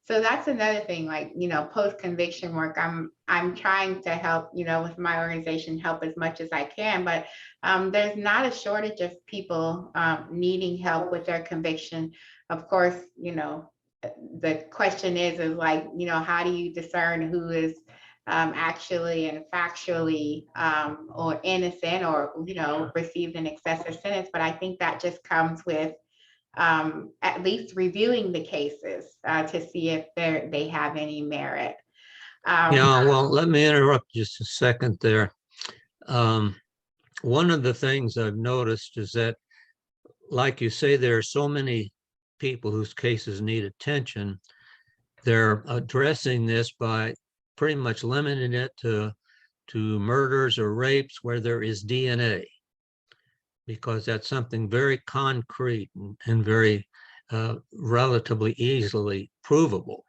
So that's another thing, like, you know, post-conviction work, I'm trying to help, you know, with my organization, help as much as I can, but there's not a shortage of people needing help with their conviction. Of course, you know, the question is like, you know, how do you discern who is actually and factually or innocent, or, you know, received an excessive sentence? But I think that just comes with at least reviewing the cases to see if they have any merit. Yeah, well, let me interrupt just a second there. One of the things I've noticed is that, like you say, there are so many people whose cases need attention. They're addressing this by pretty much limiting it to murders or rapes where there is DNA, because that's something very concrete and very relatively easily provable.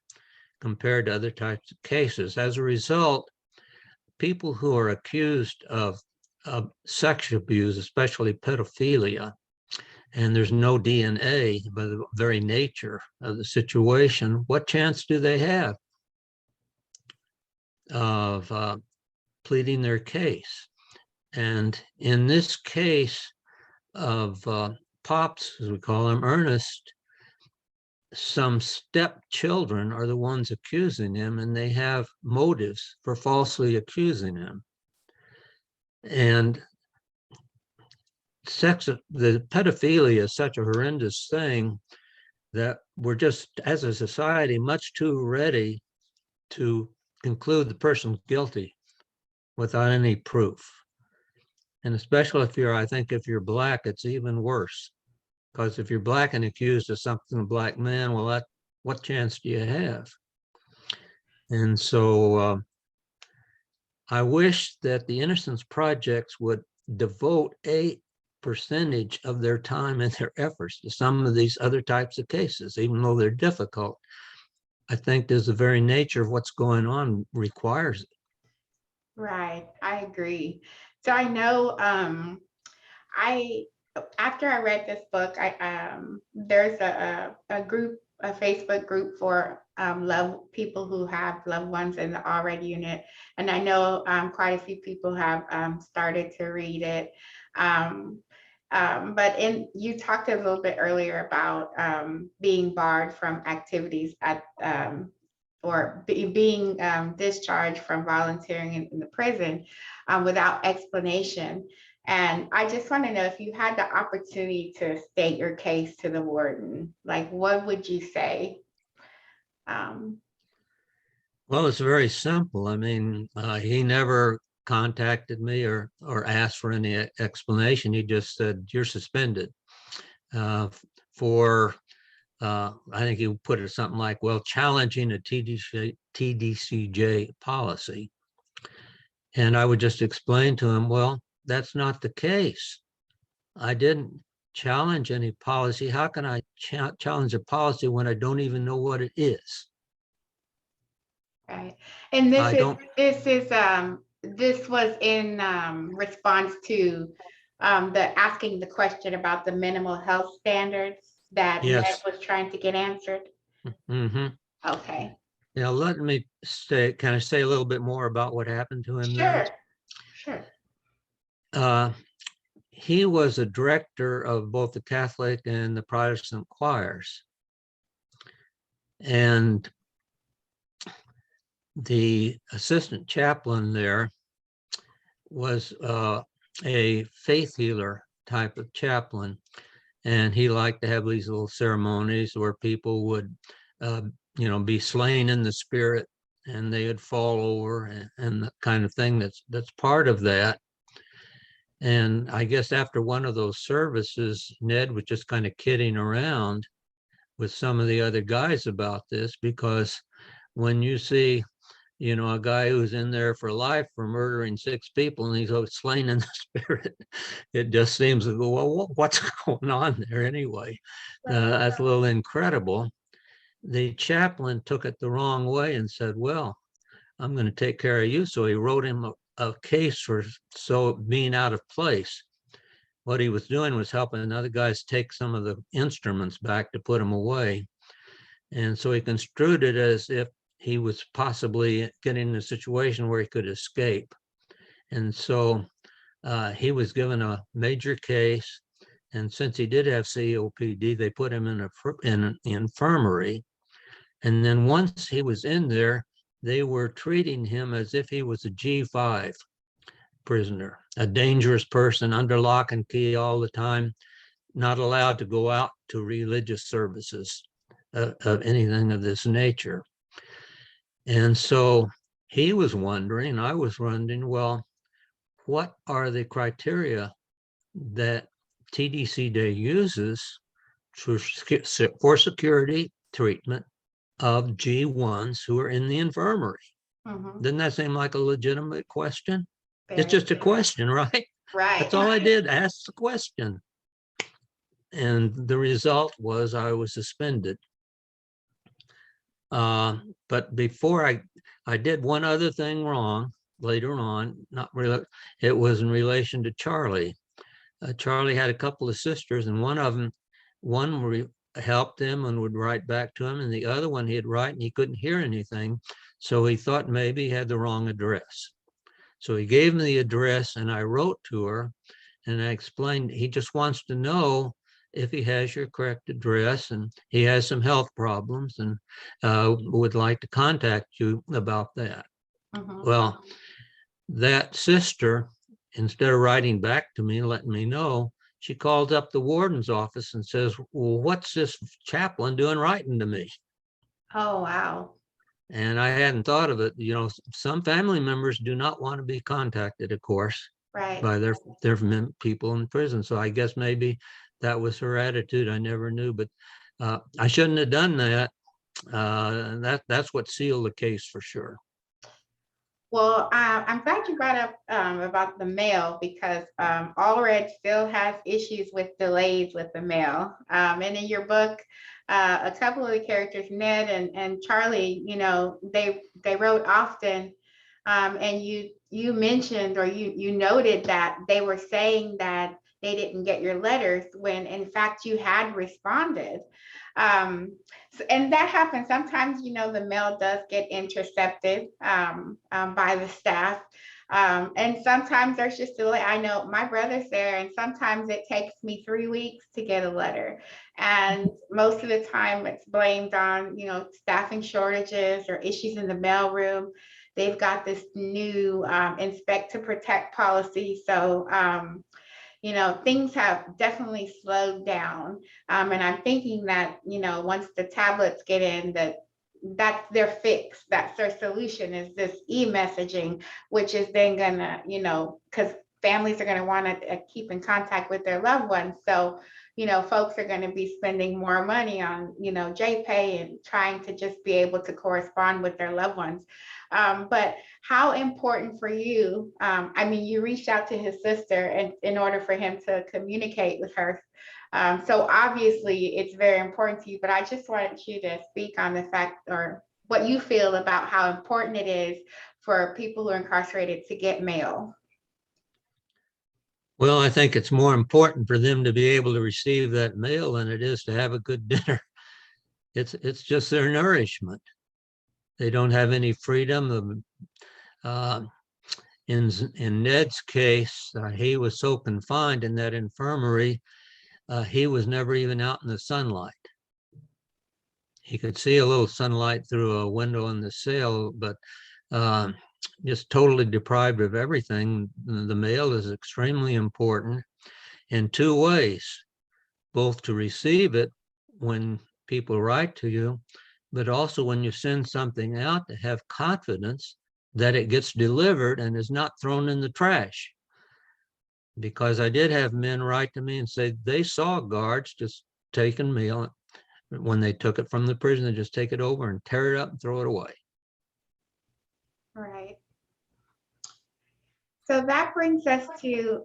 compared to other types of cases. As a result, people who are accused of sexual abuse, especially pedophilia, and there's no DNA by the very nature of the situation, what chance do they have of pleading their case? And in this case of Pops, as we call him, Ernest, some stepchildren are the ones accusing him, and they have motives for falsely accusing him. And the pedophilia is such a horrendous thing that we're just, as a society, much too ready to conclude the person's guilty without any proof. And especially if you're Black, it's even worse. Because if you're Black and accused of something, a Black man, well, what chance do you have? And so I wish that the Innocence Projects would devote a percentage of their time and their efforts to some of these other types of cases, even though they're difficult. I think there's the very nature of what's going on requires it. Right, I agree. So I know after I read this book, there's a group, a Facebook group for people who have loved ones in the Allred unit, and I know quite a few people have started to read it. But you talked a little bit earlier about being barred from activities at or being discharged from volunteering in the prison without explanation. And I just want to know, if you had the opportunity to state your case to the warden, like, what would you say? Well, it's very simple. I mean, he never contacted me or asked for any explanation. He just said, "You're suspended for." I think he put it something like, "Well, challenging a TDCJ policy." And I would just explain to him, well, that's not the case. I didn't challenge any policy. How can I challenge a policy when I don't even know what it is? Right. And this I was in response to asking the question about the minimal health standards that Ned Yes. was trying to get answered. Mm-hmm. Okay. Now, let me can I say a little bit more about what happened to him there? Sure. He was a director of both the Catholic and the Protestant choirs. And the assistant chaplain there was a faith healer type of chaplain. And he liked to have these little ceremonies where people would, be slain in the spirit, and they would fall over, and the kind of thing that's part of that. And I guess after one of those services, Ned was just kind of kidding around with some of the other guys about this, because when you see, a guy who's in there for life for murdering 6 people and he's slain in the spirit, it just seems to go, well, what's going on there anyway? That's a little incredible. The chaplain took it the wrong way and said, well, I'm going to take care of you. So he wrote him a case for being out of place. What he was doing was helping other guys take some of the instruments back to put them away. And so he construed it as if he was possibly getting in a situation where he could escape. And so he was given a major case. And since he did have COPD, they put him in an infirmary. And then once he was in there, they were treating him as if he was a G5 prisoner, a dangerous person, under lock and key all the time, not allowed to go out to religious services of anything of this nature. And so he was wondering, I was wondering, well, what are the criteria that TDCJ uses for security treatment of G1s who are in the infirmary? Mm-hmm. Doesn't that seem like a legitimate question? Very It's just a question, right? Right. That's all I did, ask the question. And the result was I was suspended. But before I did one other thing wrong later on, not really, it was in relation to Charlie. Charlie had a couple of sisters, and one helped him and would write back to him, and the other one he'd write and he couldn't hear anything. So he thought maybe he had the wrong address. So he gave me the address, and I wrote to her and I explained he just wants to know if he has your correct address, and he has some health problems and would like to contact you about that. Well, that sister, instead of writing back to me and letting me know, she calls up the warden's office and says, well, what's this chaplain doing writing to me? Oh, wow. And I hadn't thought of it. You know, some family members do not want to be contacted, of course, Right. by their people in prison. So I guess maybe that was her attitude. I never knew, but I shouldn't have done that. That's what sealed the case for sure. Well, I'm glad you brought up about the mail, because Allred still has issues with delays with the mail. And in your book, a couple of the characters, Ned and Charlie, you know, they wrote often, and you mentioned, or you noted that they were saying that they didn't get your letters when in fact you had responded. And that happens sometimes. You know, the mail does get intercepted by the staff, and sometimes there's just delay. I know my brother's there, and sometimes it takes me 3 weeks to get a letter, and most of the time it's blamed on, you know, staffing shortages or issues in the mailroom. They've got this new inspect to protect policy, so you know, things have definitely slowed down. And I'm thinking that, you know, once the tablets get in, that's their fix, that's their solution, is this e-messaging, which is then gonna, you know, because families are gonna want to keep in contact with their loved ones. So, you know, folks are going to be spending more money on, you know, JPay and trying to just be able to correspond with their loved ones. But how important for you, I mean, you reached out to his sister and in order for him to communicate with her. So obviously it's very important to you, but I just wanted you to speak on the fact, or what you feel about how important it is for people who are incarcerated to get mail. Well, I think it's more important for them to be able to receive that mail than it is to have a good dinner. It's just their nourishment. They don't have any freedom. In Ned's case, he was so confined in that infirmary, he was never even out in the sunlight. He could see a little sunlight through a window in the cell, but just totally deprived of everything. The mail is extremely important in two ways, both to receive it when people write to you, but also when you send something out, to have confidence that it gets delivered and is not thrown in the trash. Because I did have men write to me and say they saw guards just taking mail. When they took it from the prison, they just take it over and tear it up and throw it away. Right. So that brings us to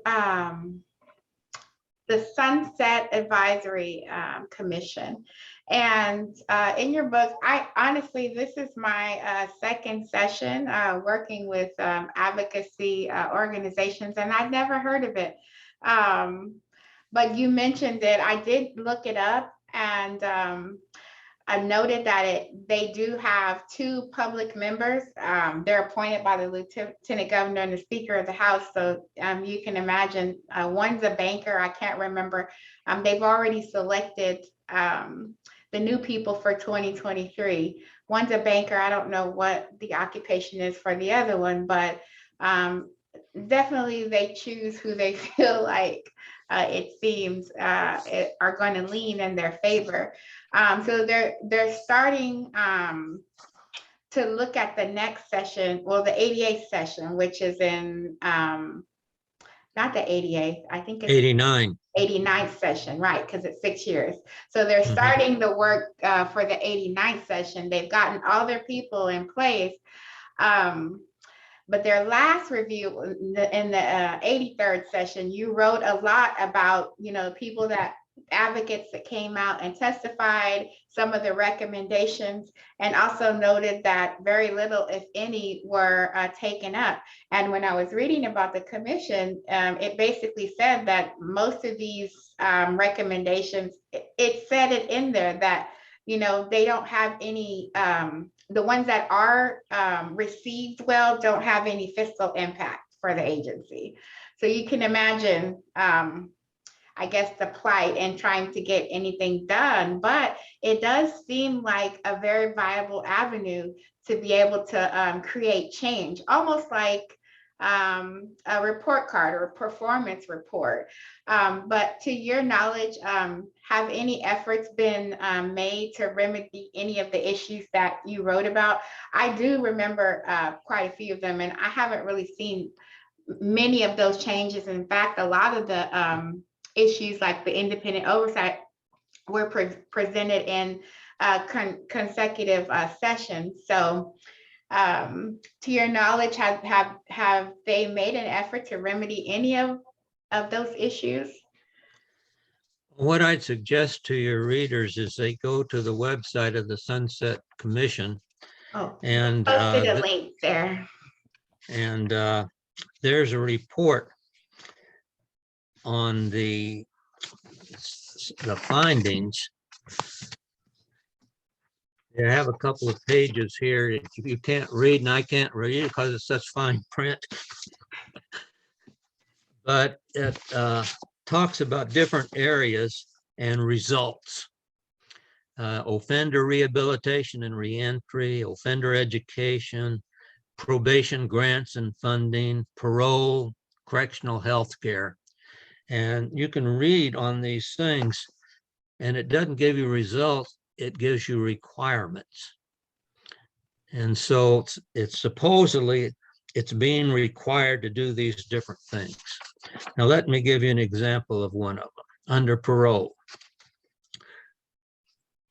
the Sunset Advisory Commission. And in your book, I honestly, this is my second session working with advocacy organizations, and I'd never heard of it. But you mentioned it. I did look it up, and I noted that they do have two public members. They're appointed by the Lieutenant Governor and the Speaker of the House. So you can imagine, one's a banker. I can't remember. They've already selected the new people for 2023. One's a banker. I don't know what the occupation is for the other one, but definitely they choose who they feel like it seems are going to lean in their favor. So they're starting to look at the next session, well, the 88th session, which is in not the 88th, I think it's 89. 89th session, right? Because it's 6 years. So they're starting the work for the 89th session. They've gotten all their people in place. But their last review in the 83rd session, you wrote a lot about, you know, people that advocates that came out and testified, some of the recommendations, and also noted that very little, if any, were taken up. And when I was reading about the commission, it basically said that most of these recommendations, it said it in there that, you know, they don't have any, the ones that are received well don't have any fiscal impact for the agency. So you can imagine, I guess, the plight and trying to get anything done, but it does seem like a very viable avenue to be able to create change, almost like a report card or a performance report. But to your knowledge, have any efforts been made to remedy any of the issues that you wrote about? I do remember quite a few of them, and I haven't really seen many of those changes. In fact, a lot of the issues like the independent oversight were presented in consecutive sessions. So to your knowledge, have they made an effort to remedy any of those issues? What I'd suggest to your readers is they go to the website of the Sunset Commission. Oh, and posted a link there. And there's a report on the findings. I have a couple of pages here. You can't read, and I can't read it because it's such fine print. But it talks about different areas and results. Offender rehabilitation and reentry, offender education, probation grants and funding, parole, correctional health care. And you can read on these things, and it doesn't give you results, it gives you requirements. And so it's supposedly, it's being required to do these different things. Now, let me give you an example of one of them. Under parole,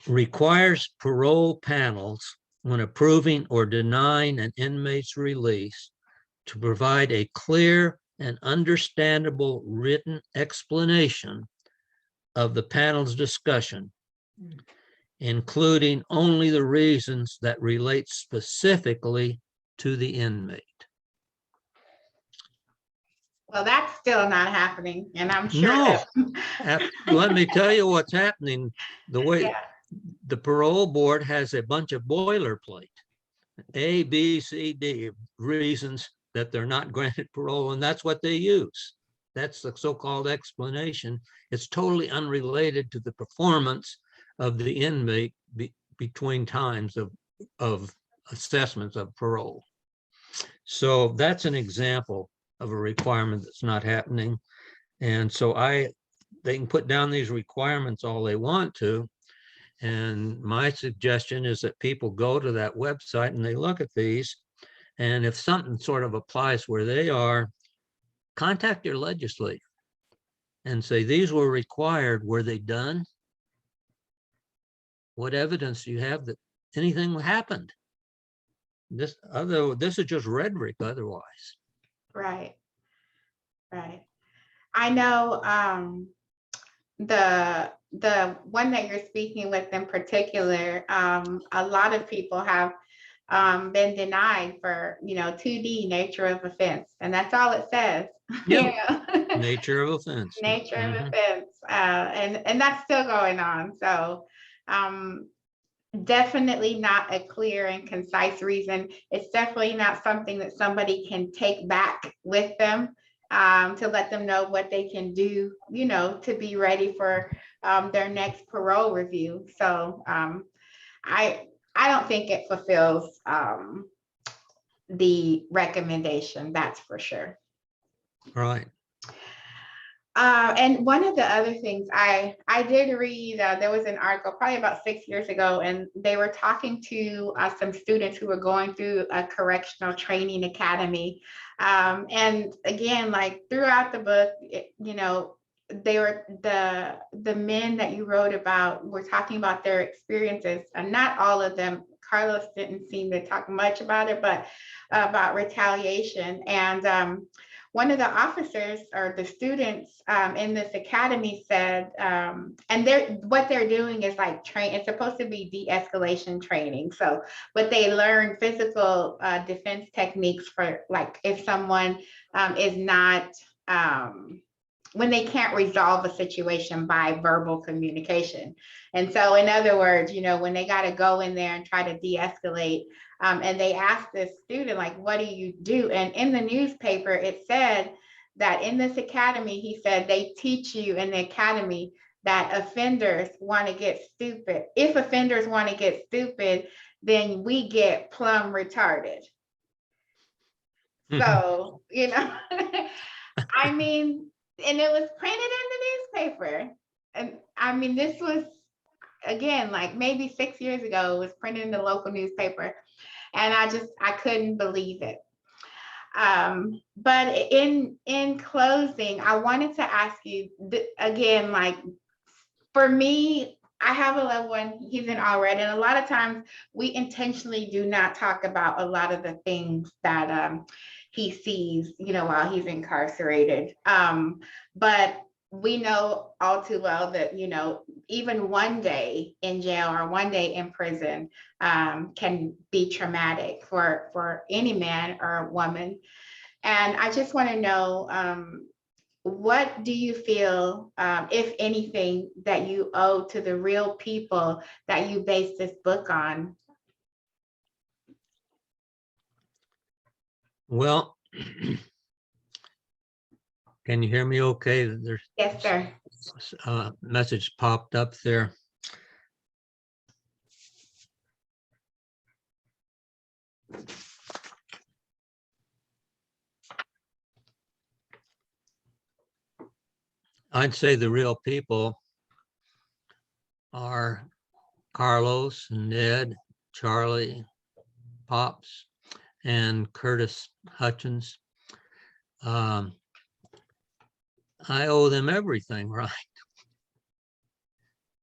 requires parole panels when approving or denying an inmate's release to provide a clear and understandable written explanation of the panel's discussion, including only the reasons that relate specifically to the inmate. Well, that's still not happening, and I'm sure No, that let me tell you what's happening. The way yeah. the parole board has a bunch of boilerplate, A, B, C, D reasons that they're not granted parole, and that's what they use. That's the so-called explanation. It's totally unrelated to the performance of the inmate between times of assessments of parole. So that's an example of a requirement that's not happening. And so they can put down these requirements all they want to. And my suggestion is that people go to that website and they look at these. And if something sort of applies where they are, contact your legislator and say, these were required. Were they done? What evidence do you have that anything happened? This is just rhetoric otherwise. Right. I know the one that you're speaking with in particular, a lot of people have been denied for, 2D, nature of offense, and that's all it says. Yeah. Nature of offense. Nature of offense, and that's still going on. So definitely not a clear and concise reason. It's definitely not something that somebody can take back with them to let them know what they can do, to be ready for their next parole review. So I don't think it fulfills the recommendation, that's for sure. Right. And one of the other things I did read, there was an article probably about 6 years ago, and they were talking to some students who were going through a correctional training academy. And again, like throughout the book, they were the men that you wrote about were talking about their experiences, and not all of them. Carlos didn't seem to talk much about it, but about retaliation. And one of the officers or the students in this academy said, and what they're doing is like it's supposed to be de-escalation training. So, but they learn physical defense techniques for like if someone is not, when they can't resolve a situation by verbal communication. And so, in other words, when they got to go in there and try to de-escalate, and they asked this student, like, what do you do? And in the newspaper, it said that in this academy, he said, they teach you in the academy that offenders want to get stupid. If offenders want to get stupid, then we get plumb retarded. So, I mean, and it was printed in the newspaper. And I mean, this was, again, like maybe 6 years ago, it was printed in the local newspaper. And I couldn't believe it. But in closing, I wanted to ask you again, like for me, I have a loved one, he's in Allred, and a lot of times we intentionally do not talk about a lot of the things that he sees, while he's incarcerated. But we know all too well that, even one day in jail or one day in prison can be traumatic for any man or woman. And I just want to know, what do you feel, if anything, that you owe to the real people that you base this book on? Well, can you hear me okay? There's Yes, sir. a message popped up there. I'd say the real people are Carlos, Ned, Charlie, Pops, and Curtis Hutchins. I owe them everything, right?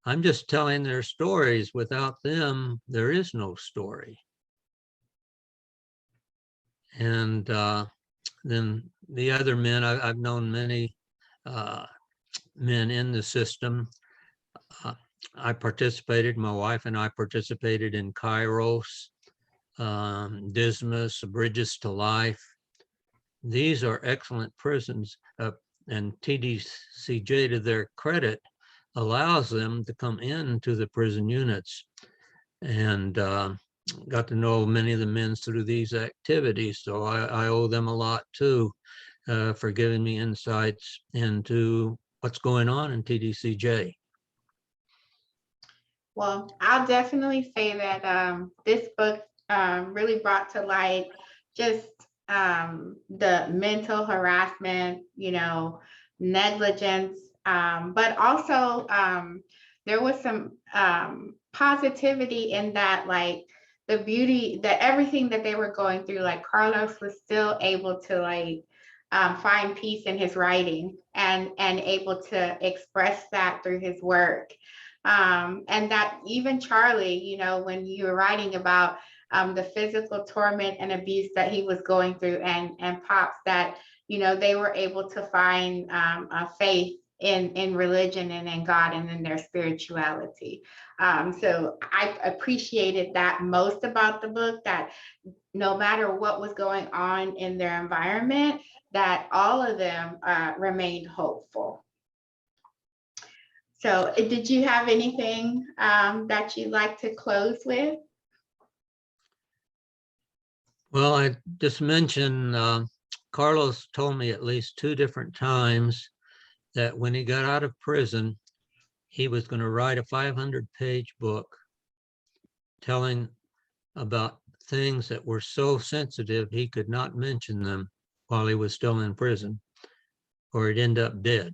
I'm just telling their stories. Without them, there is no story. And then the other men, I've known many men in the system. I participated, my wife and I participated in Kairos, Dismas, Bridges to Life. These are excellent prisons, and TDCJ, to their credit, allows them to come into the prison units, and got to know many of the men through these activities. So I owe them a lot too, for giving me insights into what's going on in TDCJ. Well, I'll definitely say that this book really brought to light just the mental harassment, negligence, but also there was some positivity in that, like the beauty, that everything that they were going through, like Carlos was still able to like find peace in his writing and able to express that through his work. And that even Charlie, when you were writing about the physical torment and abuse that he was going through, and Pops, that, they were able to find a faith in religion and in God and in their spirituality. So I appreciated that most about the book, that no matter what was going on in their environment, that all of them remained hopeful. So did you have anything that you'd like to close with? Well, I just mentioned Carlos told me at least 2 different times that when he got out of prison, he was going to write a 500-page book telling about things that were so sensitive he could not mention them while he was still in prison, or he'd end up dead.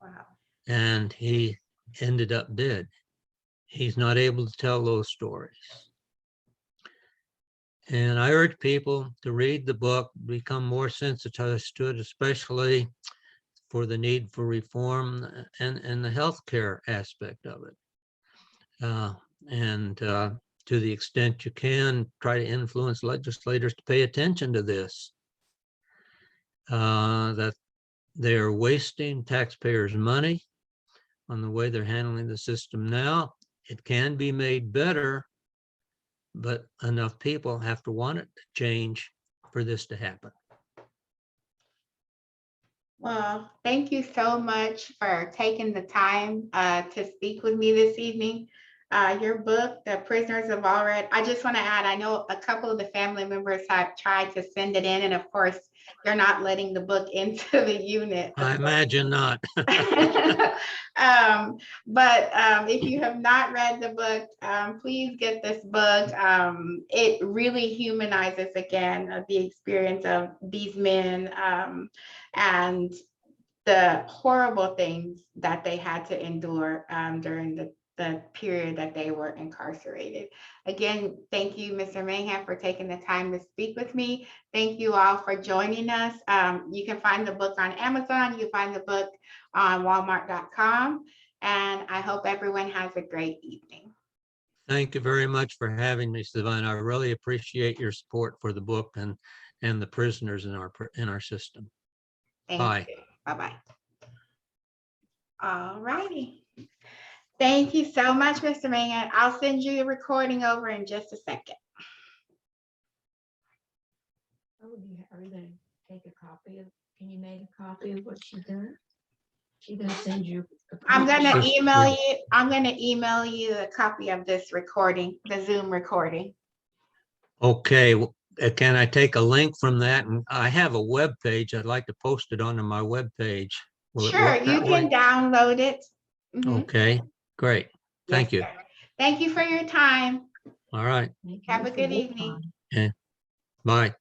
Wow. And he ended up dead. He's not able to tell those stories. And I urge people to read the book, become more sensitized to it, especially for the need for reform and the healthcare aspect of it. to the extent you can, try to influence legislators to pay attention to this. That they're wasting taxpayers' money on the way they're handling the system now. It can be made better, but enough people have to want it to change for this to happen. Well, thank you so much for taking the time to speak with me this evening. Your book, The Prisoners of Allred, I just want to add, I know a couple of the family members have tried to send it in, and of course, you're not letting the book into the unit. I imagine not. But if you have not read the book, please get this book. It really humanizes again the experience of these men and the horrible things that they had to endure during the period that they were incarcerated. Again, thank you, Mr. Manghan, for taking the time to speak with me. Thank you all for joining us. You can find the book on Amazon. You can find the book on walmart.com. And I hope everyone has a great evening. Thank you very much for having me, Savannah. I really appreciate your support for the book and the prisoners in our system. Thank you. Bye-bye. All righty. Thank you so much, Mr. Manghan. I'll send you a recording over in just a second. Oh, are you going to take a copy of, can you make a copy of what she does? She's going to send you. I'm going to email you. I'm going to email you a copy of this recording, the Zoom recording. Okay. Can I take a link from that? And I have a web page. I'd like to post it onto my web page. Sure, you can download it. Okay, great. Thank you. Sir. Thank you for your time. All right. Have a good evening. Yeah. Bye.